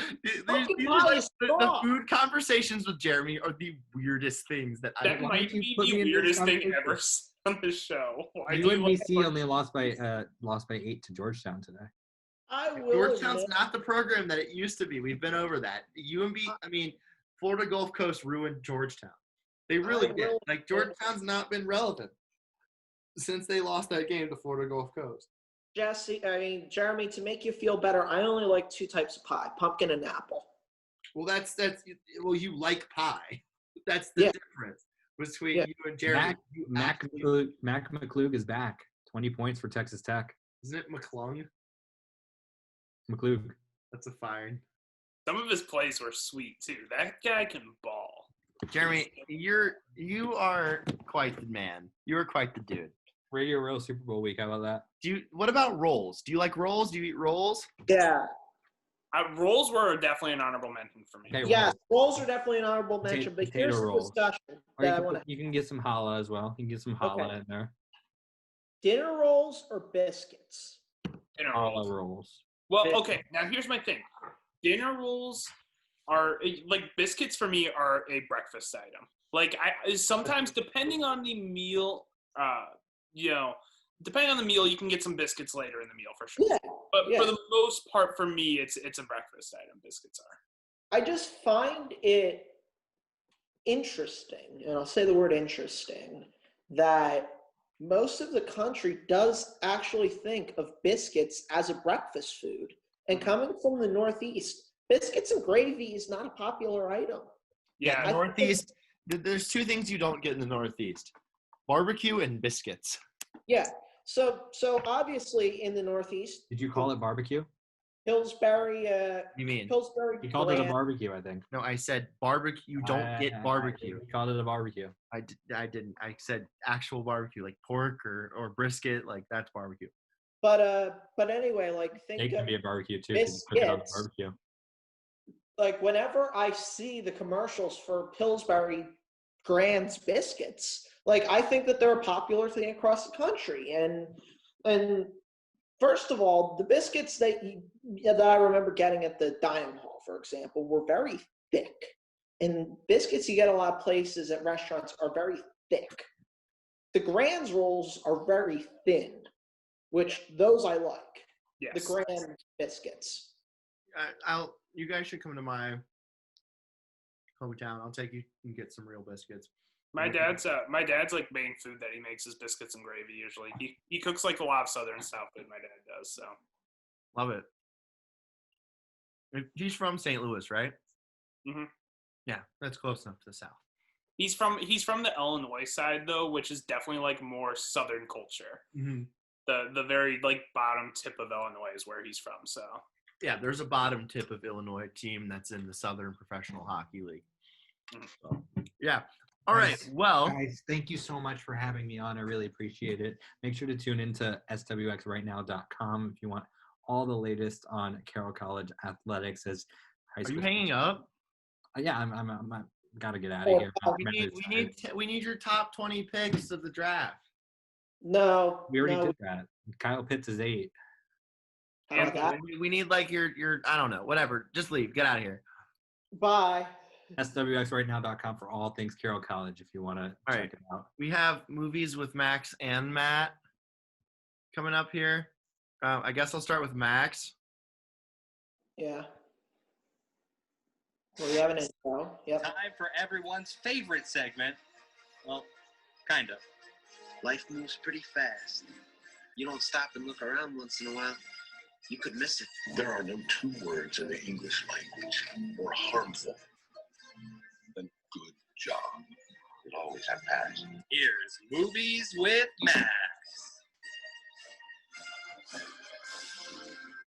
Pumpkin These pie are like is the soft. food conversations with Jeremy are the weirdest things that That why might don't you be put me the in this weirdest thing conversation? ever on this show. Why do you UNBC like- only lost by 8 to Georgetown today. I will Georgetown's admit, not the program that it used to be. We've been over that. Florida Gulf Coast ruined Georgetown. They really I did. will Like, admit- Georgetown's not been relevant since they lost that game to Florida Gulf Coast. Jeremy, to make you feel better, I only like 2 types of pie: pumpkin and apple. Well, you like pie. That's the Yeah. difference between Yeah. you and Jeremy. Mac McClug is back. 20 points for Texas Tech. Isn't it McClung? McClug. That's a fine. Some of his plays were sweet too. That guy can ball. Jeremy, you are quite the man. You are quite the dude. Radio Row Super Bowl week. How about that? What about rolls? Do you like rolls? Do you eat rolls? Yeah. Rolls were definitely an honorable mention for me. Okay, Yes, rolls are definitely an honorable mention, but potato here's the rolls. discussion Or that I want to. you can get some challah as well. You can get some challah Okay. in there. Dinner rolls or biscuits? Dinner Challah rolls. rolls. Well, okay. Now here's my thing. Dinner rolls are like biscuits for me are a breakfast item. Like I sometimes depending on the meal, depending on the meal, you can get some biscuits later in the meal for sure. Yeah. But yeah. for the most part, for me, it's a breakfast item. Biscuits are. I just find it interesting, and I'll say the word interesting, that most of the country does actually think of biscuits as a breakfast food. And coming from the Northeast, biscuits and gravy is not a popular item. Yeah. The Northeast. There's 2 things you don't get in the Northeast: barbecue and biscuits. Yeah. So obviously in the Northeast, Did you call it barbecue? Pillsbury, You mean? Pillsbury. You called it a brand- barbecue, I think. No, I said barbecue. You don't get barbecue. You called it a barbecue. I didn't. I said actual barbecue, like pork or brisket. Like, that's barbecue. But anyway, like Steak think can of be a barbecue too. 'Cause you cook it on the biscuits. barbecue. like whenever I see the commercials for Pillsbury Grand's biscuits, like I think that they're a popular thing across the country. And first of all, the biscuits that I remember getting at the dining hall, for example, were very thick. And biscuits you get a lot of places at restaurants are very thick. The Grand's rolls are very thin, which those I like. Yes. The Grand biscuits. You guys should come to my hometown. I'll take you and get some real biscuits. My dad's like main food that he makes is biscuits and gravy. Usually, he cooks like a lot of Southern style food. My dad does so. Love it. He's from St. Louis, right? Mhm. Yeah, that's close enough to the South. He's from the Illinois side though, which is definitely like more Southern culture. Mm-hmm. The very like bottom tip of Illinois is where he's from. So Yeah, there's a bottom tip of Illinois team that's in the Southern Professional Hockey League. So, yeah. All right. Guys, Well, Guys, thank you so much for having me on. I really appreciate it. Make sure to tune into swxrightnow.com if you want all the latest on Carroll College athletics as high are school. you hanging up? Yeah, I'm gotta get out of here. We need your top 20 picks of the draft. No. We already no, did that. Kyle Pitts is 8. how about that? We need like your I don't know, whatever. Just leave. Get out of here. Bye. swxrightnow.com for all things Carroll College if you want to check right. it out. We have movies with Max and Matt coming up here. I guess I'll start with Max. Yeah. Well, we have an intro. Yep. Time for everyone's favorite segment. Well, kind of. Life moves pretty fast. You don't stop and look around once in a while, you could miss it. There are no 2 words in the English language more harmful than good job. You'll always have passion. Here's Movies with Max.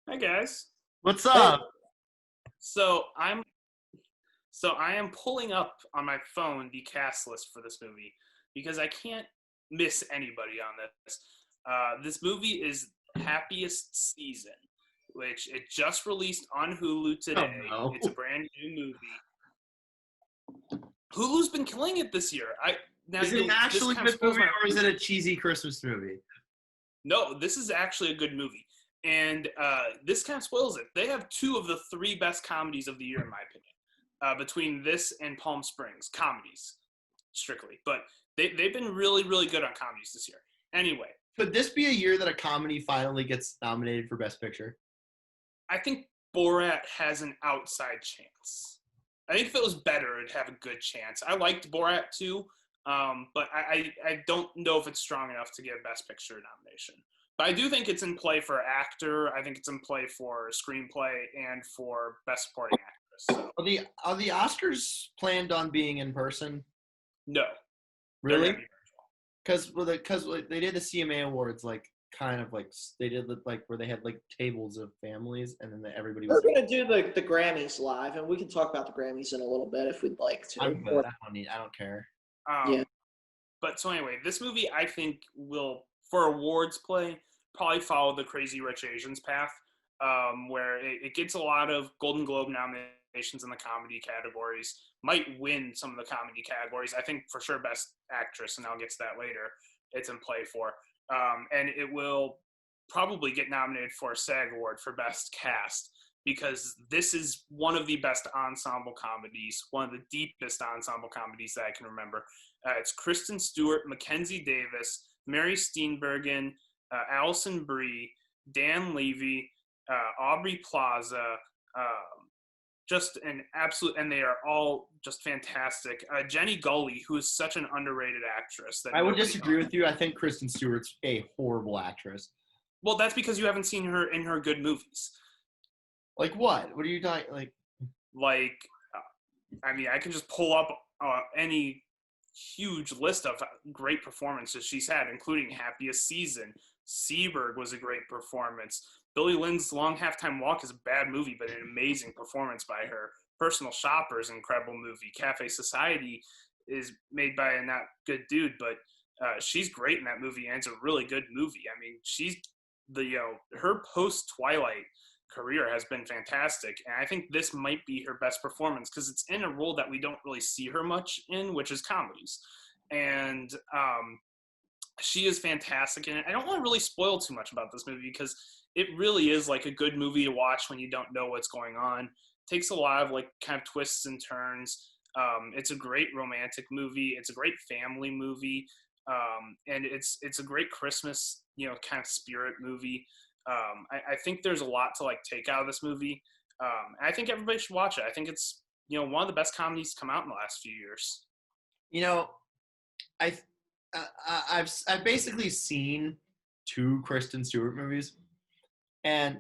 hi guys. What's up? So So I am pulling up on my phone the cast list for this movie because I can't miss anybody on this. This movie is Happiest Season, which it just released on Hulu today. Oh, no. It's a brand new movie. Hulu's been killing it this year. Is it actually a good movie, or is it a cheesy Christmas movie? No, this is actually a good movie. And this kind of spoils it. They have 2 of the 3 best comedies of the year, in my opinion, between this and Palm Springs. Comedies, strictly. But they've been really, really good on comedies this year. Anyway. Could this be a year that a comedy finally gets nominated for Best Picture? I think Borat has an outside chance. I think if it was better, it'd have a good chance. I liked Borat too, but I don't know if it's strong enough to get a Best Picture nomination. But I do think it's in play for actor. I think it's in play for screenplay and for Best Supporting Actress. So. Are the Oscars planned on being in person? No. Really? Because they did the CMA Awards they did where they had tables of families, and then everybody was. We're gonna do the Grammys live, and we can talk about the Grammys in a little bit if we'd like to. I'm good. I don't care. Yeah. But so anyway, this movie I think will, for awards play, probably follow the Crazy Rich Asians path, where it gets a lot of Golden Globe nominations in the comedy categories. Might win some of the comedy categories. I think for sure Best Actress, and I'll get to that later, it's in play for. And it will probably get nominated for a SAG Award for Best Cast, because this is one of the best ensemble comedies, one of the deepest ensemble comedies that I can remember. It's Kristen Stewart, Mackenzie Davis, Mary Steenburgen, Alison Brie, Dan Levy, Aubrey Plaza, just an absolute, and they are all just fantastic. Jenny Gully, who is such an underrated actress. I would disagree with you. I think Kristen Stewart's a horrible actress. Well, that's because you haven't seen her in her good movies. Like what? What are you talking I mean, I can just pull up any huge list of great performances she's had, including Happiest Season. Seberg was a great performance. Billy Lynn's Long Halftime Walk is a bad movie, but an amazing performance by her. Personal Shopper is an incredible movie. Cafe Society is made by a not good dude, but she's great in that movie, and it's a really good movie. I mean, she's her post-Twilight career has been fantastic, and I think this might be her best performance because it's in a role that we don't really see her much in, which is comedies. And she is fantastic in it. I don't want to really spoil too much about this movie because it really is like a good movie to watch when you don't know what's going on. It takes a lot of kind of twists and turns. It's a great romantic movie. It's a great family movie. And it's a great Christmas, kind of spirit movie. I think there's a lot to take out of this movie. I think everybody should watch it. I think it's, one of the best comedies to come out in the last few years. I've basically seen 2 Kristen Stewart movies, and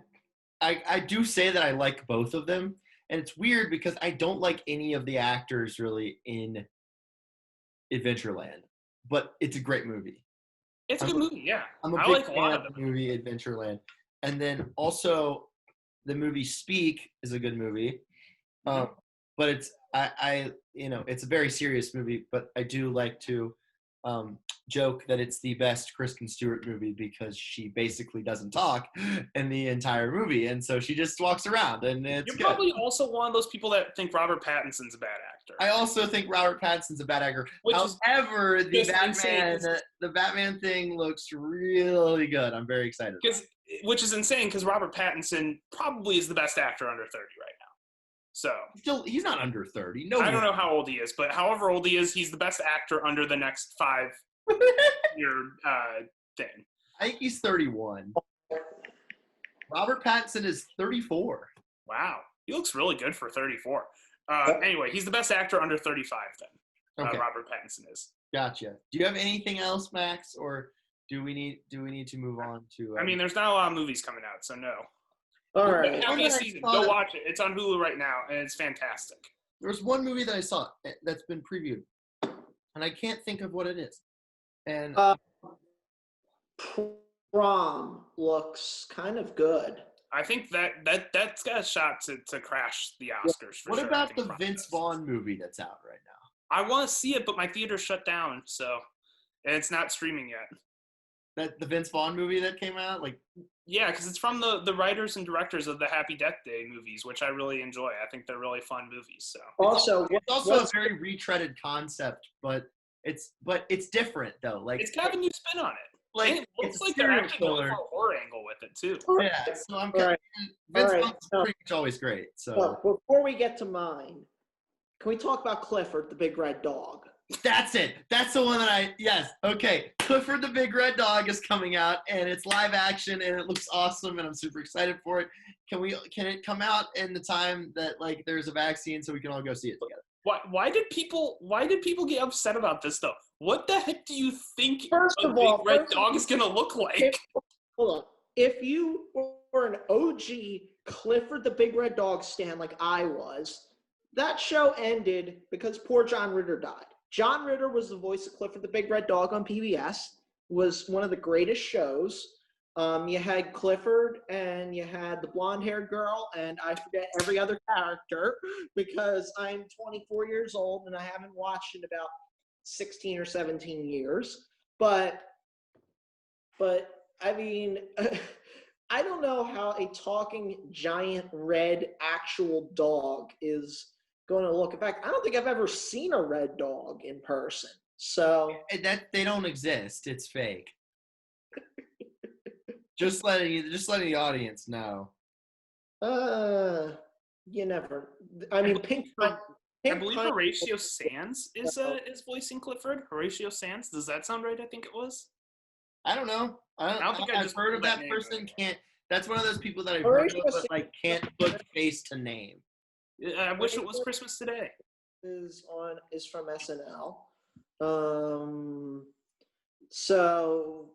I do say that I like both of them. And it's weird because I don't like any of the actors really in Adventureland, but it's a great movie. It's a good movie, yeah. I'm a big fan of the movie Adventureland. And then also the movie Speak is a good movie. But it's it's a very serious movie, but I do like to joke that it's the best Kristen Stewart movie because she basically doesn't talk in the entire movie, and so she just walks around, and it's You're good. Probably also one of those people that think Robert Pattinson's a bad actor. I also think Robert Pattinson's a bad actor. However, the Batman thing looks really good. I'm very excited. Which is insane because Robert Pattinson probably is the best actor under 30 right now. So he's not under 30. No, I don't know how old he is, but however old he is, he's the best actor under the next 5 year thing. I think he's 31. Robert Pattinson is 34. Wow, he looks really good for 34. Anyway, he's the best actor under 35. Then Robert Pattinson is. Gotcha. Do you have anything else, Max, or do we need to move on to? I mean, there's not a lot of movies coming out, so no. All right. Happiest Season. Go watch it. It's on Hulu right now, and it's fantastic. There's one movie that I saw that's been previewed, and I can't think of what it is. And Prom looks kind of good. I think that's got a shot to crash the Oscars for What sure. about the Vince Vaughn movie that's out right now? I want to see it, but my theater shut down, and it's not streaming yet. That the Vince Vaughn movie that came out, Yeah, because it's from the writers and directors of the Happy Death Day movies, which I really enjoy. I think they're really fun movies. So Also, it's also a very retreaded concept, but it's different though. it's kind of a new spin on it. Like, And it looks it's a like they're serial actually going killer. for a horror angle with it too. Yeah, so I'm All right. Vince All right. Vaughn's pretty much always great. So before we get to mine, can we talk about Clifford, the big red dog? that's it. That's the one that yes. Okay. Clifford the Big Red Dog is coming out, and it's live action, and it looks awesome, and I'm super excited for it. Can it come out in the time that there's a vaccine so we can all go see it together? Why did people get upset about this though? What the heck do you think First a of all, big red dog is gonna look like? Hold on. If you were an OG Clifford the Big Red Dog stan like I was, that show ended because poor John Ritter died. John Ritter was the voice of Clifford the Big Red Dog on PBS. Was one of the greatest shows. You had Clifford and you had the blonde-haired girl, and I forget every other character because I'm 24 years old and I haven't watched in about 16 or 17 years. But I mean, I don't know how a talking giant red actual dog is going to look. In fact, I don't think I've ever seen a red dog in person. So that they don't exist. It's fake. just letting the audience know. You never. I mean, I believe Horatio Sands is voicing Clifford. Horatio Sands. Does that sound right? I think it was. I don't know. I don't think I've heard of that person. That's one of those people that I've heard of, but can't put face to name. I wish it was Christmas today. Is from SNL. So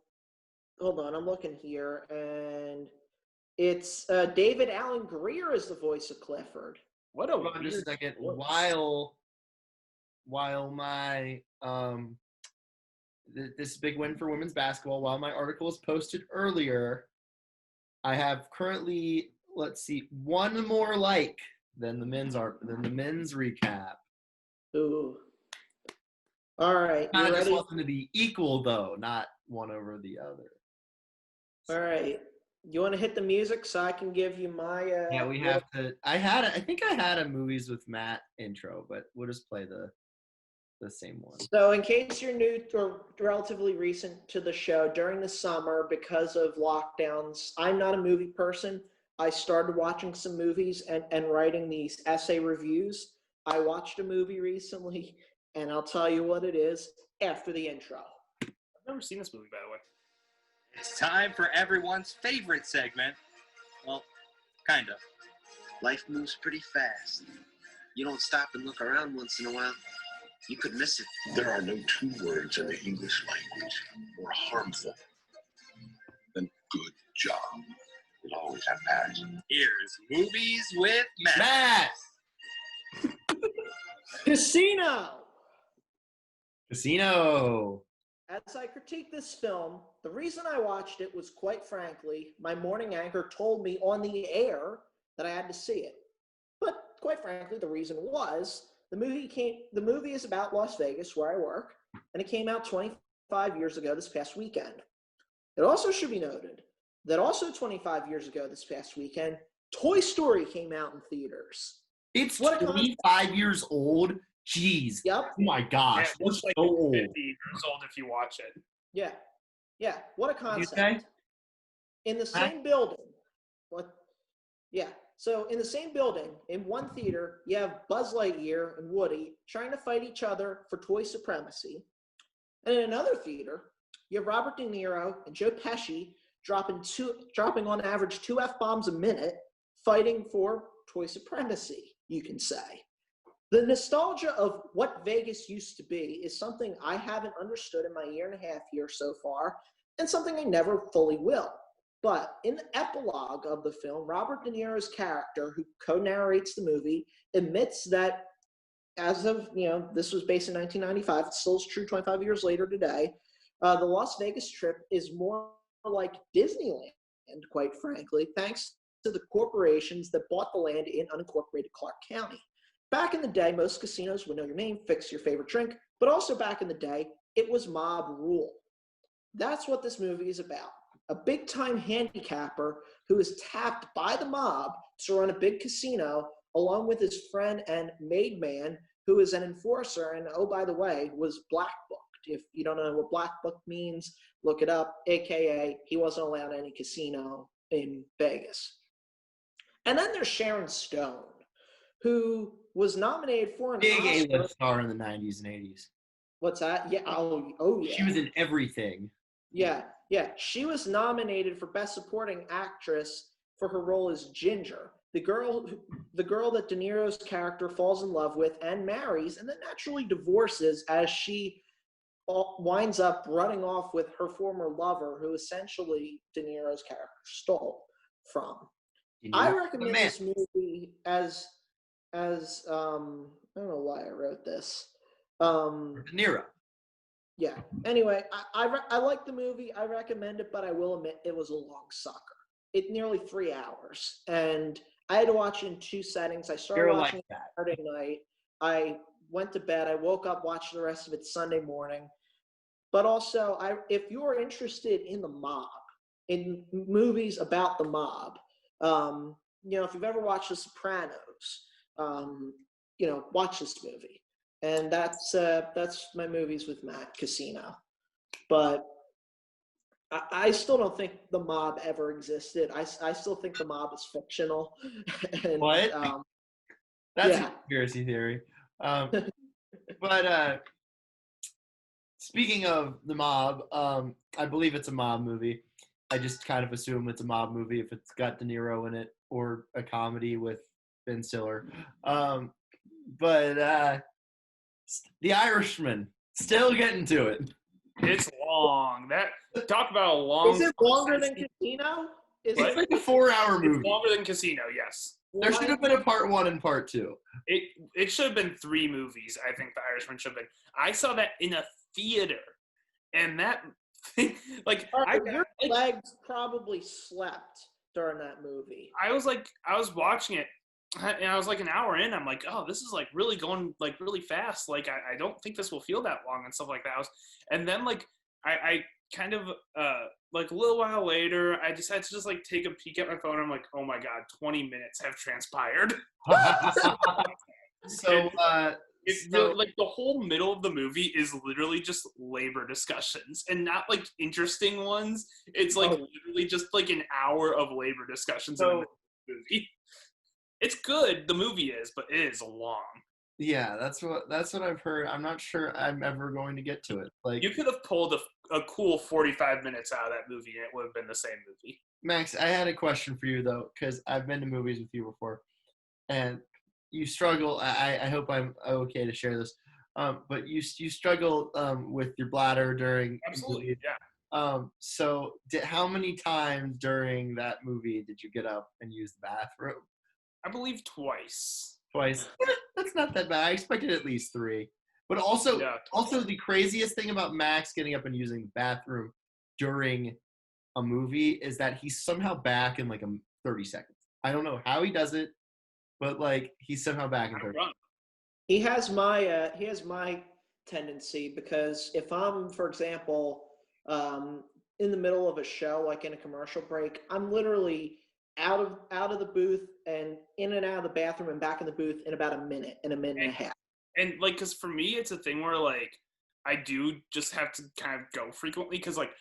hold on, I'm looking here, and it's David Allen Greer is the voice of Clifford. What a weird just a second. While my this big win for women's basketball, while my article was posted earlier, I have currently, one more like than the men's recap. Ooh. All right. I just want them to be equal though, not one over the other. All right. You want to hit the music so I can give you my yeah, we have to. I think I had a Movies with Matt intro, but we'll just play the same one. So in case you're new or relatively recent to the show, during the summer, because of lockdowns, I'm not a movie person. I started watching some movies and writing these essay reviews. I watched a movie recently, and I'll tell you what it is after the intro. I've never seen this movie, by the way. It's time for everyone's favorite segment. Well, kind of. Life moves pretty fast. You don't stop and look around once in a while, you could miss it. There are no two words in the English language more harmful than good job. You'll always have passion. Here's Movies with Matt. Matt! Casino! As I critique this film, the reason I watched it was, quite frankly, my morning anchor told me on the air that I had to see it. But quite frankly, the reason was the movie is about Las Vegas, where I work, and it came out 25 years ago this past weekend. It also should be noted that also 25 years ago this past weekend, Toy Story came out in theaters. It's 25 years old? Jeez. Yep. Oh my gosh. Yeah, it's like so old. 50 years old if you watch it. Yeah. Yeah. What a concept. Okay. In the same building. So in the same building, in one theater, you have Buzz Lightyear and Woody trying to fight each other for toy supremacy. And in another theater, you have Robert De Niro and Joe Pesci dropping on average 2 F-bombs a minute, fighting for toy supremacy, you can say. The nostalgia of what Vegas used to be is something I haven't understood in my year and a half here so far, and something I never fully will. But in the epilogue of the film, Robert De Niro's character, who co-narrates the movie, admits that as of, this was based in 1995, it still is true 25 years later today, the Las Vegas trip is more like Disneyland, quite frankly, thanks to the corporations that bought the land in unincorporated Clark County. Back in the day, most casinos would know your name, fix your favorite drink, but also back in the day, it was mob rule. That's what this movie is about. A big-time handicapper who is tapped by the mob to run a big casino, along with his friend and maid man, who is an enforcer, and oh, by the way, was black booked. If you don't know what black book means, look it up, aka he wasn't allowed any casino in Vegas. And then there's Sharon Stone, who was nominated for an Big Oscar. A-list star in the 90s and 80s. What's that? Yeah. Oh, yeah. She was in everything. Yeah. She was nominated for Best Supporting Actress for her role as Ginger, the girl that De Niro's character falls in love with and marries, and then naturally divorces as she winds up running off with her former lover, who essentially De Niro's character stole from. I recommend this movie as I don't know why I wrote this. De Niro. Yeah. Anyway, I like the movie. I recommend it, but I will admit it was a long sucker. It nearly 3 hours, and I had to watch it in two settings. I started watching it Saturday night. I went to bed. I woke up, watched the rest of it Sunday morning. But also, if you're interested in the mob, in movies about the mob, if you've ever watched The Sopranos, watch this movie. And that's my movies with Matt, Casino. But I still don't think the mob ever existed. I still think the mob is fictional. And, what? That's a conspiracy theory. But speaking of the mob, I believe it's a mob movie. I just kind of assume it's a mob movie if it's got De Niro in it, or a comedy with Ben Stiller. But The Irishman, still getting to it. It's long. Talk about a long. Is it longer than Casino? It's like a 4-hour movie. It's longer than Casino, yes. There should have been a part 1 and part 2. It should have been 3 movies. I think The Irishman should have been. I saw that in a theater, and that thing, your legs probably slept during that movie. I was watching it, and I was like an hour in. I'm like, oh, this is like really going like really fast. Like I don't think this will feel that long and stuff like that. And then like I kind of like a little while later, I decided to just like take a peek at my phone. I'm like, oh my god, 20 minutes have transpired. So like the whole middle of the movie is literally just labor discussions, and not like interesting ones. It's like literally just like an hour of labor discussions in the middle of the movie. It's good, the movie is, but it is long. Yeah, that's what I've heard. I'm not sure I'm ever going to get to it. Like, you could have pulled a cool 45 minutes out of that movie, and it would have been the same movie. Max, I had a question for you though, because I've been to movies with you before, and you struggle. I hope I'm okay to share this. But you struggle with your bladder during. Absolutely, yeah. So how many times during that movie did you get up and use the bathroom? I believe twice. Twice. That's not that bad. I expected at least 3. But also the craziest thing about Max getting up and using the bathroom during a movie is that he's somehow back in like 30 seconds. I don't know how he does it, but like he's somehow back in 30 seconds. He has my tendency, because if I'm, for example, in the middle of a show, like in a commercial break, I'm literally out of the booth and in and out of the bathroom and back in the booth in about a minute and a half. And like, because for me, it's a thing where like I do just have to kind of go frequently, because like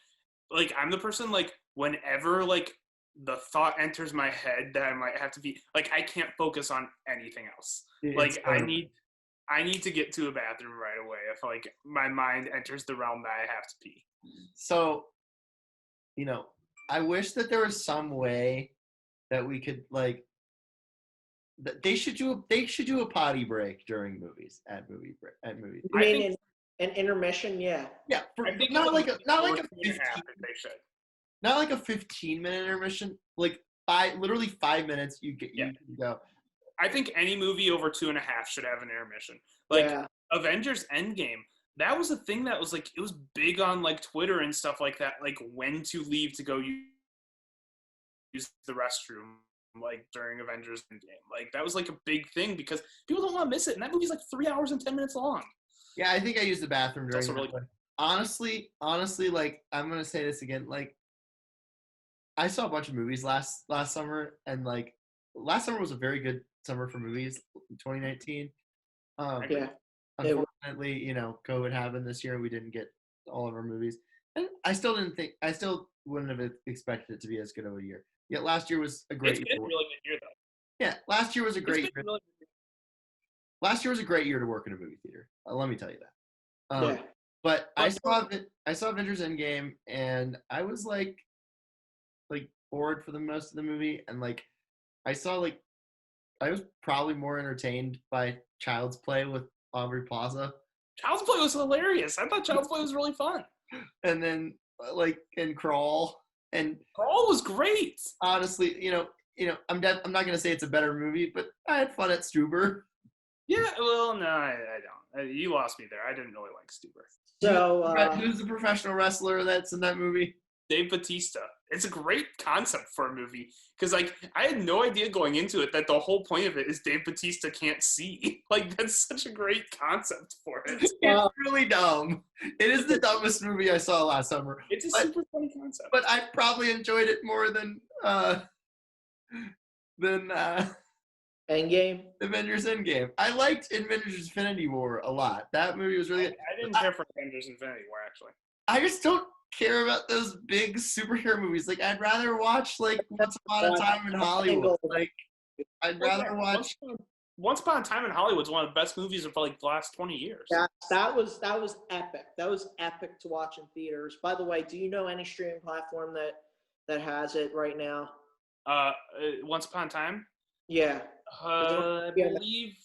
I'm the person, like whenever like the thought enters my head that I might have to be like, I can't focus on anything else. Like I need to get to a bathroom right away if like my mind enters the realm that I have to pee. So, I wish that there was some way that we could like. They should do a potty break during movies at movies. You mean an intermission? Yeah. Yeah, not like a 15-minute intermission. Like literally 5 minutes. You can go. I think any movie over 2.5 should have an intermission. Like Avengers Endgame, that was a thing that was like, it was big on like Twitter and stuff like that. Like when to leave to go use the restroom. like during Avengers Endgame. Like that was like a big thing because people don't want to miss it. And that movie's like 3 hours and 10 minutes long. Yeah, I think I used the bathroom during also that. really- But honestly, like I'm gonna say this again. Like I saw a bunch of movies last summer, and like last summer was a very good summer for movies. 2019. Yeah. Unfortunately, COVID happened this year, and we didn't get all of our movies. And I still wouldn't have expected it to be as good of a year. Yet last year was a great It's year. been a really good year though. Yeah, last year was a great It's been year. really Last year was a great year to work in a movie theater. Let me tell you that. Yeah. But I saw Avengers Endgame, and I was like bored for the most of the movie, and like I was probably more entertained by Child's Play with Aubrey Plaza, Child's Play was hilarious. I thought Child's Play was really fun. and then and Crawl, and Crawl was great. honestly, I'm not gonna say it's a better movie, but I had fun at Stuber. Yeah, well, no, I don't. You lost me there. I didn't really like Stuber. So Who's the professional wrestler that's in that movie? Dave Bautista. It's a great concept for a movie because, like, I had no idea going into it that the whole point of it is Dave Bautista can't see. Like, that's such a great concept for it. It's really dumb. It is the dumbest movie I saw last summer. It's a super funny concept. But I probably enjoyed it more than Endgame. Avengers Endgame. I liked Avengers Infinity War a lot. That movie was really good. I didn't care for Avengers Infinity War, actually. I just don't care about those big superhero movies. Like, I'd rather watch Once Upon a Time in Hollywood. Like, I'd rather watch. Once Upon a Time in Hollywood's one of the best movies of like the last 20 years. Yeah, that was epic. That was epic to watch in theaters. By the way, do you know any streaming platform that has it right now? Once Upon a Time? Yeah. I believe.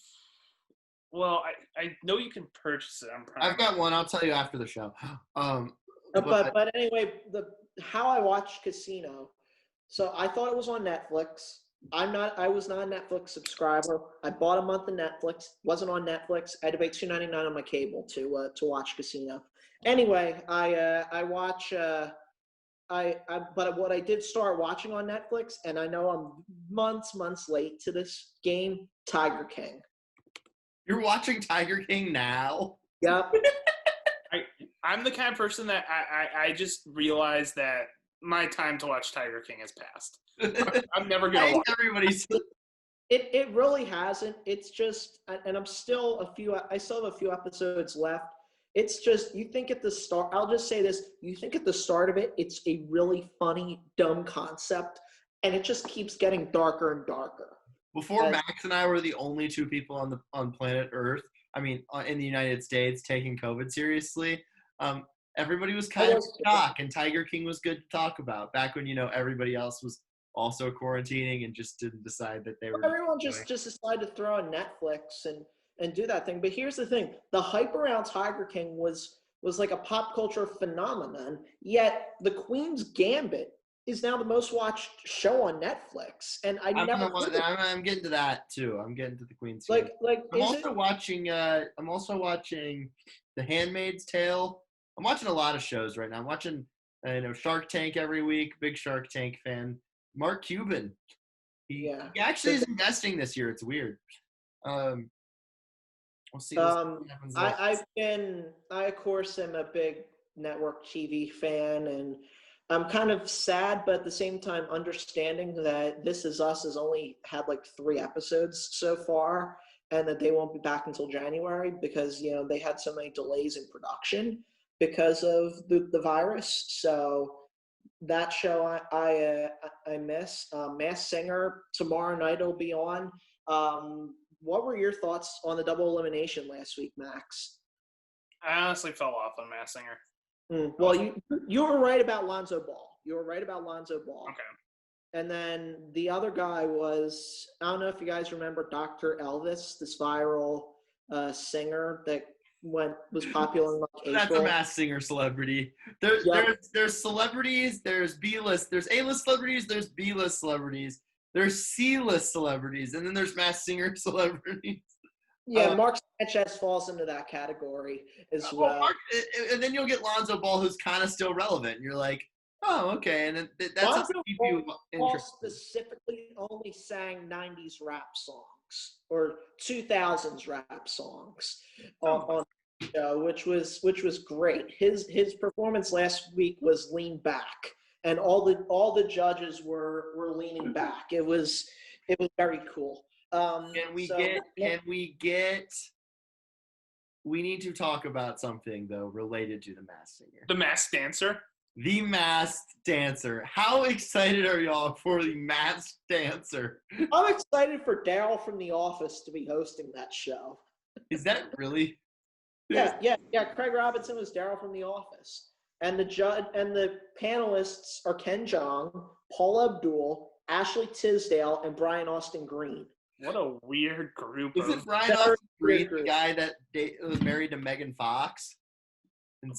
Well, I know you can purchase it on Prime. I've got one. I'll tell you after the show. But anyway, how I watched Casino. So I thought it was on Netflix. I was not a Netflix subscriber. I bought a month of Netflix. Wasn't on Netflix. I had to pay $2.99 on my cable to watch Casino. Anyway, I watch. But what I did start watching on Netflix, and I know I'm months late to this game, Tiger King. You're watching Tiger King now? Yep. I'm the kind of person that I just realized that my time to watch Tiger King has passed. I'm never gonna watch. Everybody's. It really hasn't. It's just, and I still have a few episodes left. It's just, you think at the start, I'll just say this, you think at the start of it, it's a really funny, dumb concept, and it just keeps getting darker and darker. Before Max and I were the only two people on planet Earth, I mean, in the United States, taking COVID seriously, everybody was kind of in shock, and Tiger King was good to talk about back when, everybody else was also quarantining and just didn't decide that they were. Everyone just decided to throw on Netflix and do that thing. But here's the thing. The hype around Tiger King was like a pop culture phenomenon, yet The Queen's Gambit is now the most watched show on Netflix. And I'm getting to that too. I'm getting to The Queen's Gambit. I'm also watching The Handmaid's Tale. I'm watching a lot of shows right now. I'm watching Shark Tank every week, big Shark Tank fan. Mark Cuban. He actually is investing this year. It's weird. We'll see. What happens next. I of course am a big network TV fan, and I'm kind of sad, but at the same time understanding that This Is Us has only had like 3 episodes so far, and that they won't be back until January because they had so many delays in production because of the virus. So that show I miss. Masked Singer tomorrow night will be on. What were your thoughts on the double elimination last week, Max? I honestly fell off on Masked Singer. Well, you were right about Lonzo Ball. Okay. And then the other guy was, I don't know if you guys remember Dr. Elvis, this viral singer that was popular in like April. That's a Masked Singer celebrity. There's celebrities, there's B-list, there's A-list celebrities, there's B-list celebrities, there's C-list celebrities, and then there's Masked Singer celebrities. Yeah, Mark Sanchez falls into that category as well. And then you'll get Lonzo Ball, who's kind of still relevant. You're like, Oh, okay, and that's Bonzo to keep you Paul interested. specifically only sang 90s rap songs or 2000s rap songs on the show, which was great. His performance last week was Lean Back, and all the judges were leaning back. It was very cool. Can we get? We need to talk about something though related to the Masked Singer. The Masked Dancer. The Masked Dancer. How excited are y'all for the Masked Dancer? I'm excited for Daryl from The Office to be hosting that show. Is that really? Yeah. Craig Robinson was Daryl from The Office, and the panelists are Ken Jeong, Paul Abdul, Ashley Tisdale, and Brian Austin Green. What a weird group. Isn't Brian Austin Green the guy that was married to Megan Fox?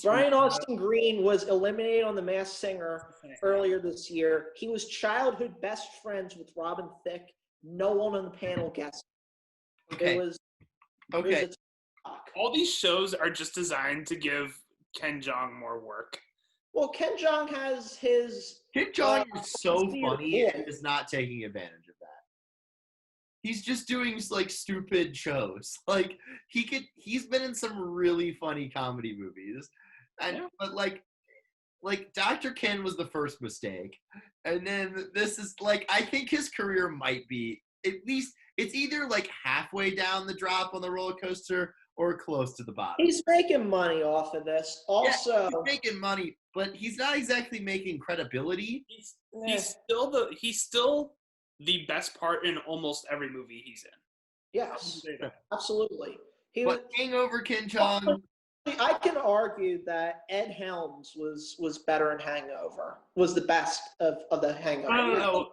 Brian Austin Green was eliminated on The Masked Singer earlier this year. He was childhood best friends with Robin Thicke. No one on the panel guessed. Okay. It was all these shows are just designed to give Ken Jeong more work. Well, Ken Jeong has his. Ken Jeong is so funny and is not taking advantage of that. He's just doing like stupid shows. Like he's been in some really funny comedy movies, but like Dr. Ken was the first mistake, and then this is like I think his career might be at least it's either like halfway down the drop on the roller coaster or close to the bottom. He's making money off of this. Also, he's making money, but he's not exactly making credibility. He's still the best part in almost every movie he's in. Yes, absolutely. But Hangover, Ken Jeong. I can argue that Ed Helms was better in Hangover. Was the best of the Hangover.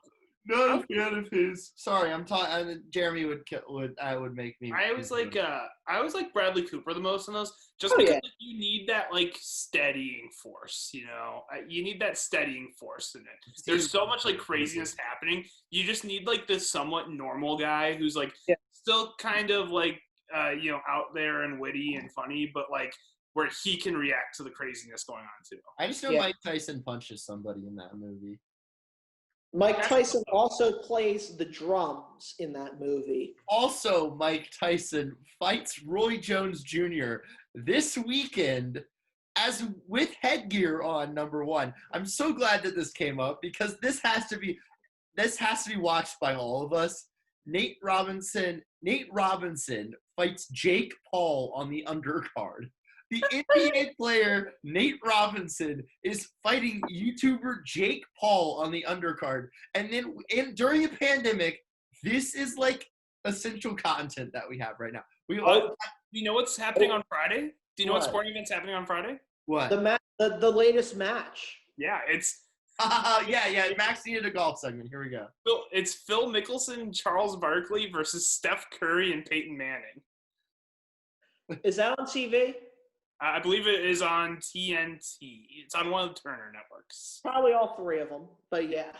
Not a fan of his. Sorry, I'm talking. Jeremy would make me. I was like Bradley Cooper the most in those, just because like, you need that like steadying force. You know, you need that steadying force in it. There's so much like craziness happening. You just need like this somewhat normal guy who's like still kind of like out there and witty and funny, but like where he can react to the craziness going on too. I just know Mike Tyson punches somebody in that movie. Mike Tyson also plays the drums in that movie. Also, Mike Tyson fights Roy Jones Jr. this weekend as with headgear on, number one. I'm so glad that this came up because this has to be watched by all of us. Nate Robinson fights Jake Paul on the undercard. The NBA player Nate Robinson is fighting YouTuber Jake Paul on the undercard. And then during a pandemic, this is like essential content that we have right now. You know what's happening on Friday? Do you know what sporting event's happening on Friday? What? The latest match. Yeah, it's Max needed a golf segment. Here we go. It's Phil Mickelson, Charles Barkley versus Steph Curry and Peyton Manning. Is that on TV? I believe it is on TNT. It's on one of the Turner networks. Probably all three of them, but yeah.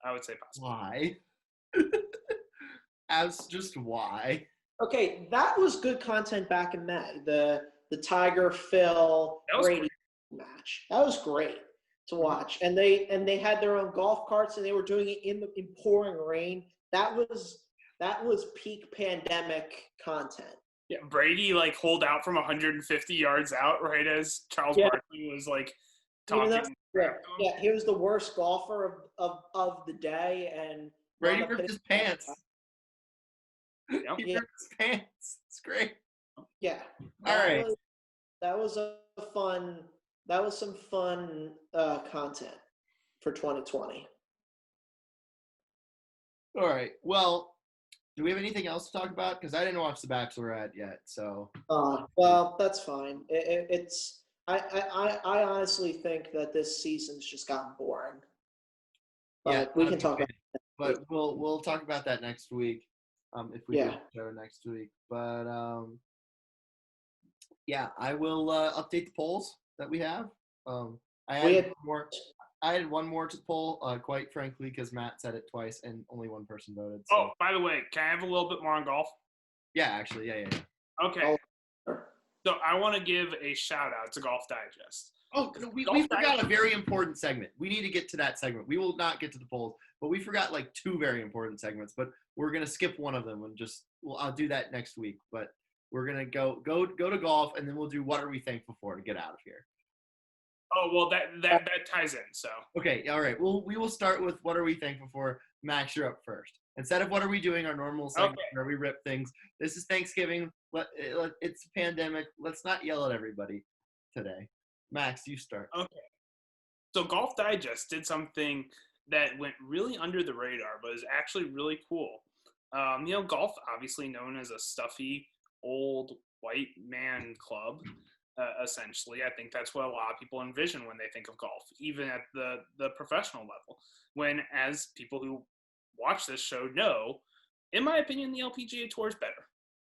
I would say possibly. Why? Why? Okay, that was good content back in May. The Tiger Phil Brady match. That was great to watch. And they had their own golf carts and they were doing it in pouring rain. That was peak pandemic content. Yeah, Brady like holed out from 150 yards out right as Charles Barkley was like talking. Yeah, he was the worst golfer of the day, and Brady ripped his pants. Yep. He ripped his pants. It's great. Yeah. All right. That was some fun content for 2020. All right. Well, do we have anything else to talk about? Because I didn't watch The Bachelorette yet, so. Well, that's fine. I honestly think that this season's just gotten boring. But we can talk about it. But we'll talk about that next week, if we do the show next week. But I will update the polls that we have. I had one more to poll, quite frankly, because Matt said it twice and only one person voted. So. Oh, by the way, can I have a little bit more on golf? Yeah, actually, yeah. Okay. So I want to give a shout out to Golf Digest. Oh, no, we Golf forgot a very important segment. We need to get to that segment. We will not get to the polls, but we forgot like 2 very important segments. But we're gonna skip one of them and I'll do that next week. But we're gonna go to golf, and then we'll do what are we thankful for to get out of here. Oh well, that ties in. So Okay, all right. We will start with what are we thankful for. Max, you're up first. Instead of what are we doing, our normal segment where we rip things. This is Thanksgiving. It's a pandemic. Let's not yell at everybody today. Max, you start. okay. So Golf Digest did something that went really under the radar, but is actually really cool. Golf, obviously known as a stuffy, old white man club, essentially. I think that's what a lot of people envision when they think of golf, even at the professional level. When, as people who watch this show know, in my opinion, the LPGA Tour is better.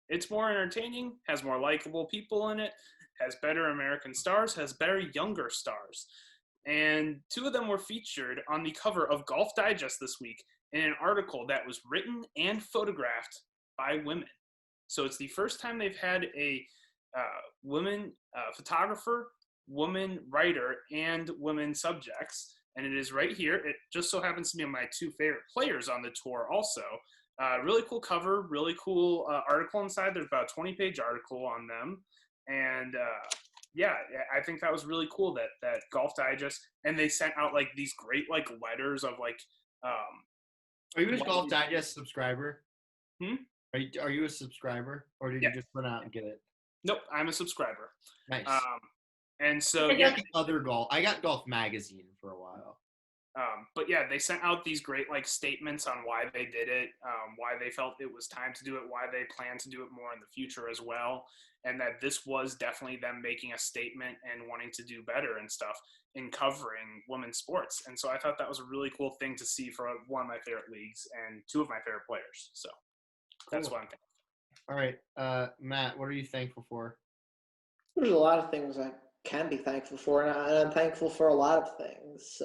It's more entertaining, has more likable people in it, has better American stars, has better younger stars. And 2 of them were featured on the cover of Golf Digest this week in an article that was written and photographed by women. So it's the first time they've had a woman photographer, woman writer, and women subjects. And it is right here. It just so happens to be my 2 favorite players on the tour also. Really cool cover, really cool article inside. There's about a 20-page article on them. And I think that was really cool that Golf Digest, and they sent out like these great like letters of like. Are you a Golf Digest subscriber? Are you a subscriber, or did you just run out and get it? Nope, I'm a subscriber. Nice. And so I got the other golf. I got Golf Magazine for a while. But yeah, they sent out these great like statements on why they did it, why they felt it was time to do it, why they plan to do it more in the future as well, and that this was definitely them making a statement and wanting to do better and stuff in covering women's sports. And so I thought that was a really cool thing to see for one of my favorite leagues and 2 of my favorite players. So that's what I'm thankful for. All right, Matt, what are you thankful for? There's a lot of things I can be thankful for, and I'm thankful for a lot of things.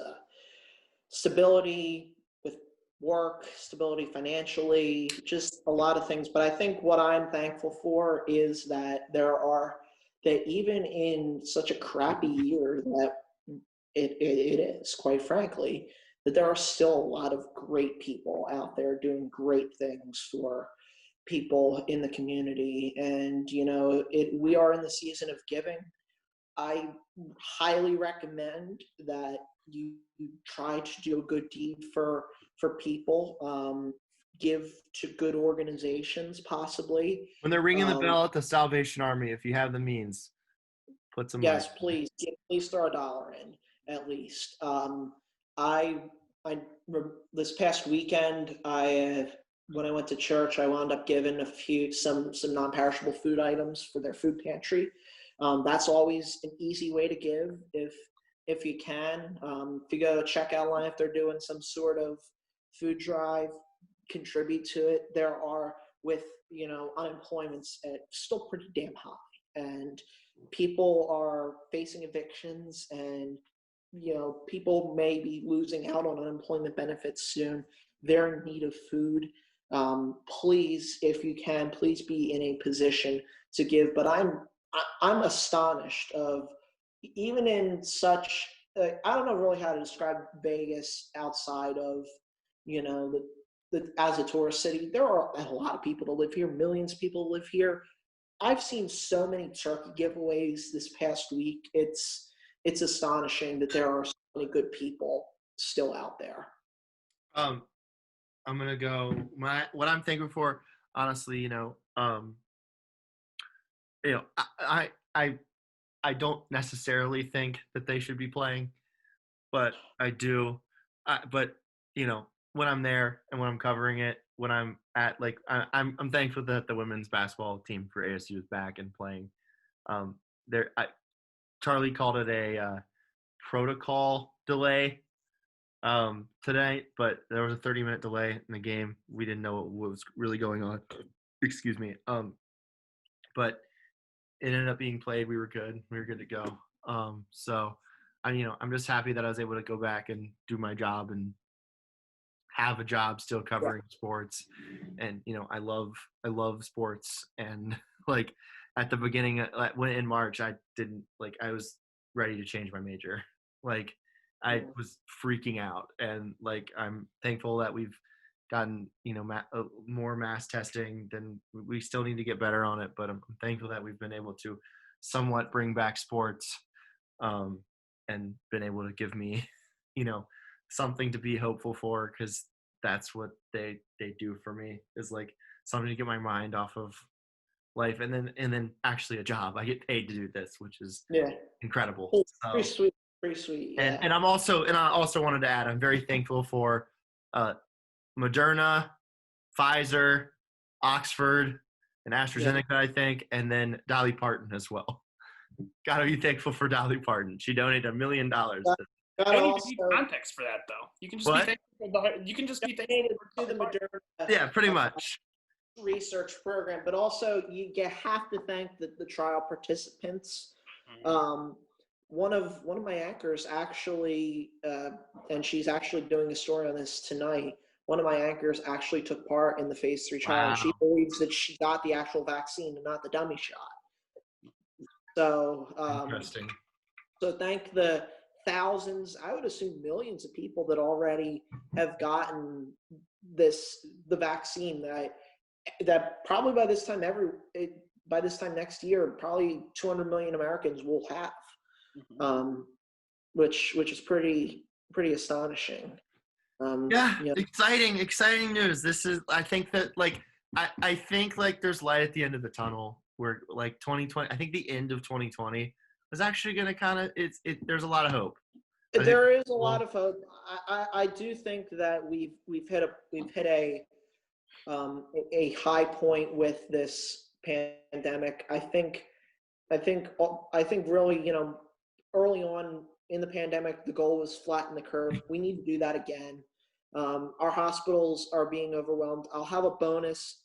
Stability with work, stability financially, just a lot of things. But I think what I'm thankful for is that that even in such a crappy year that it is, quite frankly, that there are still a lot of great people out there doing great things for people in the community. And, we are in the season of giving. I highly recommend that you try to do a good deed for people. Give to good organizations, possibly. When they're ringing the bell at the Salvation Army, if you have the means, put some. Yes, please throw $1 in at least. I this past weekend, when I went to church, I wound up giving some non-perishable food items for their food pantry. That's always an easy way to give if you can. If you go to checkout line, if they're doing some sort of food drive, contribute to it. There are, with unemployment's still pretty damn high, and people are facing evictions, and people may be losing out on unemployment benefits soon. They're in need of food. Please, if you can, please be in a position to give. But I'm astonished of, even in such, I don't know really how to describe Vegas outside of, as a tourist city. There are a lot of people that live here. Millions of people live here. I've seen so many turkey giveaways this past week. It's astonishing that there are so many good people still out there. I'm gonna go. What I'm thankful for, honestly, I don't necessarily think that they should be playing, but I do. But when I'm there and when I'm covering it, when I'm at I'm thankful that the women's basketball team for ASU is back and playing. Charlie called it a protocol delay today, but there was a 30-minute delay in the game. We didn't know what was really going on. Excuse me. But it ended up being played. We were good. We were good to go. So I'm just happy that I was able to go back and do my job and have a job still covering sports. And I love sports. And at the beginning, when in March, I didn't I was ready to change my major. Like, I was freaking out, and like I'm thankful that we've gotten more mass testing. Than we still need to get better on it, but I'm thankful that we've been able to somewhat bring back sports, and been able to give me something to be hopeful for, because that's what they do for me, is like something to get my mind off of life, and then actually a job. I get paid to do this, which is incredible. Pretty sweet. Pretty sweet. Yeah. And I also wanted to add, I'm very thankful for Moderna, Pfizer, Oxford, and AstraZeneca, I think, and then Dolly Parton as well. Gotta be thankful for Dolly Parton. She donated $1 million. I don't even need context for that, though. You can just be thankful. You can just be thankful to the Moderna. Yeah, pretty much. Research program, but also you have to thank the trial participants. One of my anchors actually, and she's actually doing a story on this tonight. One of my anchors actually took part in the phase 3 trial, and she believes that she got the actual vaccine and not the dummy shot. So, interesting. So thank the thousands, I would assume millions of people that already have gotten the vaccine. That probably by this time next year, probably 200 million Americans will have. Which is pretty astonishing. Exciting news. This is, I think that I think there's light at the end of the tunnel, where 2020, I think the end of 2020 is actually going to there's a lot of hope. There is a lot of hope. I do think that we've hit a high point with this pandemic. I think really, early on in the pandemic, the goal was flatten the curve. We need to do that again. Our hospitals are being overwhelmed. I'll have a bonus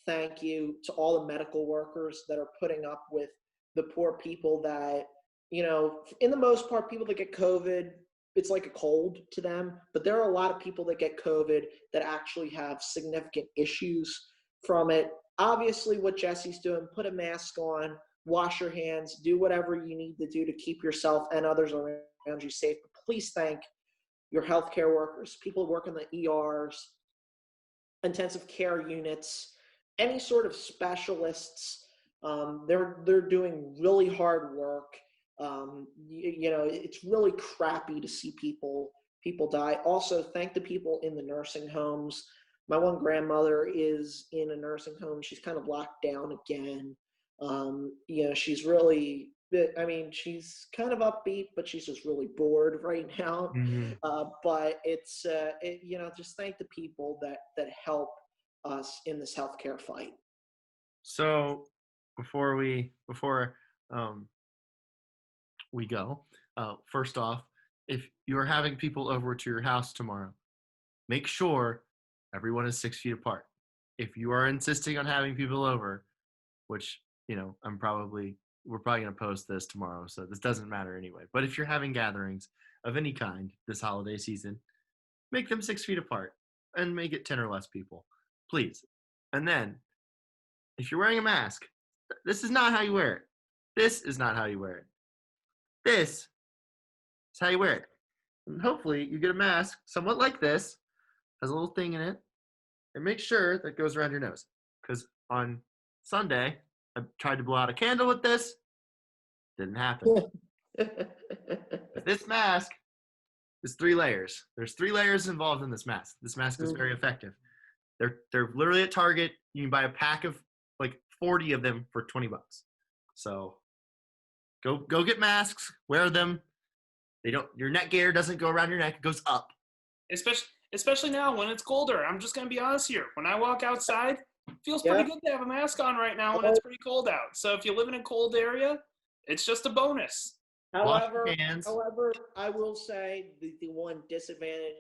thank you to all the medical workers that are putting up with the poor people that, in the most part, people that get COVID, it's like a cold to them. But there are a lot of people that get COVID that actually have significant issues from it. Obviously, what Jesse's doing, put a mask on, wash your hands, do whatever you need to do to keep yourself and others around you safe. But please thank your healthcare workers, people who work in the ERs, intensive care units, any sort of specialists. They're doing really hard work. It's really crappy to see people die. Also, thank the people in the nursing homes. My one grandmother is in a nursing home. She's kind of locked down again. She's really, she's kind of upbeat, but she's just really bored right now. But it's, just thank the people that help us in this healthcare fight. So before we go, first off, if you're having people over to your house tomorrow, make sure everyone is 6 feet apart. If you are insisting on having people over, which we're probably going to post this tomorrow, so this doesn't matter anyway. But if you're having gatherings of any kind this holiday season, make them 6 feet apart and make it 10 or less people, please. And then, if you're wearing a mask, this is not how you wear it. This is not how you wear it. This is how you wear it. And hopefully, you get a mask somewhat like this, has a little thing in it, and make sure that goes around your nose. Because on Sunday, I tried to blow out a candle with this. Didn't happen. This mask is 3 layers. There's 3 layers involved in this mask. This mask is very effective. They're literally at Target. You can buy a pack of 40 of them for $20. So go get masks. Wear them. Your neck gaiter doesn't go around your neck. It goes up. Especially now when it's colder. I'm just gonna be honest here. When I walk outside, it feels pretty good to have a mask on right now when it's pretty cold out. So if you live in a cold area, it's just a bonus. However, I will say the one disadvantage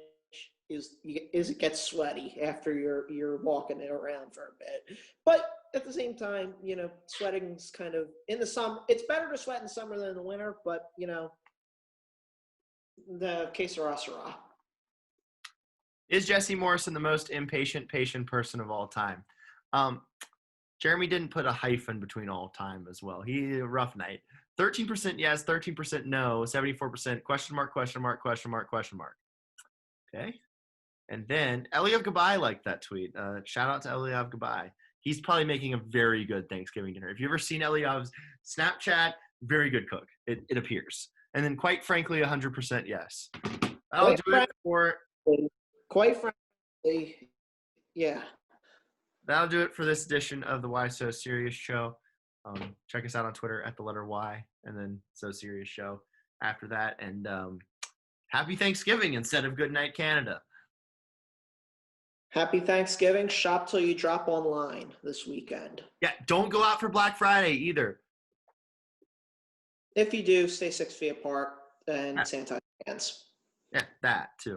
is it gets sweaty after you're walking it around for a bit. But at the same time, sweating's kind of in the summer. It's better to sweat in the summer than in the winter. But the que sera, sera. Is Jesse Morrison the most impatient, patient person of all time? Jeremy didn't put a hyphen between all time as well. He had a rough night. 13% yes, 13% no, 74% question mark, question mark, question mark, question mark. Okay. And then Eliav Gabai liked that tweet. Shout out to Eliav Gabai. He's probably making a very good Thanksgiving dinner. If you've ever seen Eliav's Snapchat, very good cook, it appears. And then quite frankly, 100% yes. I'll do it for Quite frankly, yeah. That'll do it for this edition of the Why So Serious Show. Check us out on Twitter at the letter Y and then So Serious Show after that. And happy Thanksgiving instead of Good Night Canada. Happy Thanksgiving. Shop till you drop online this weekend. Yeah, don't go out for Black Friday either. If you do, stay 6 feet apart and sanitize your hands. Yeah, that too.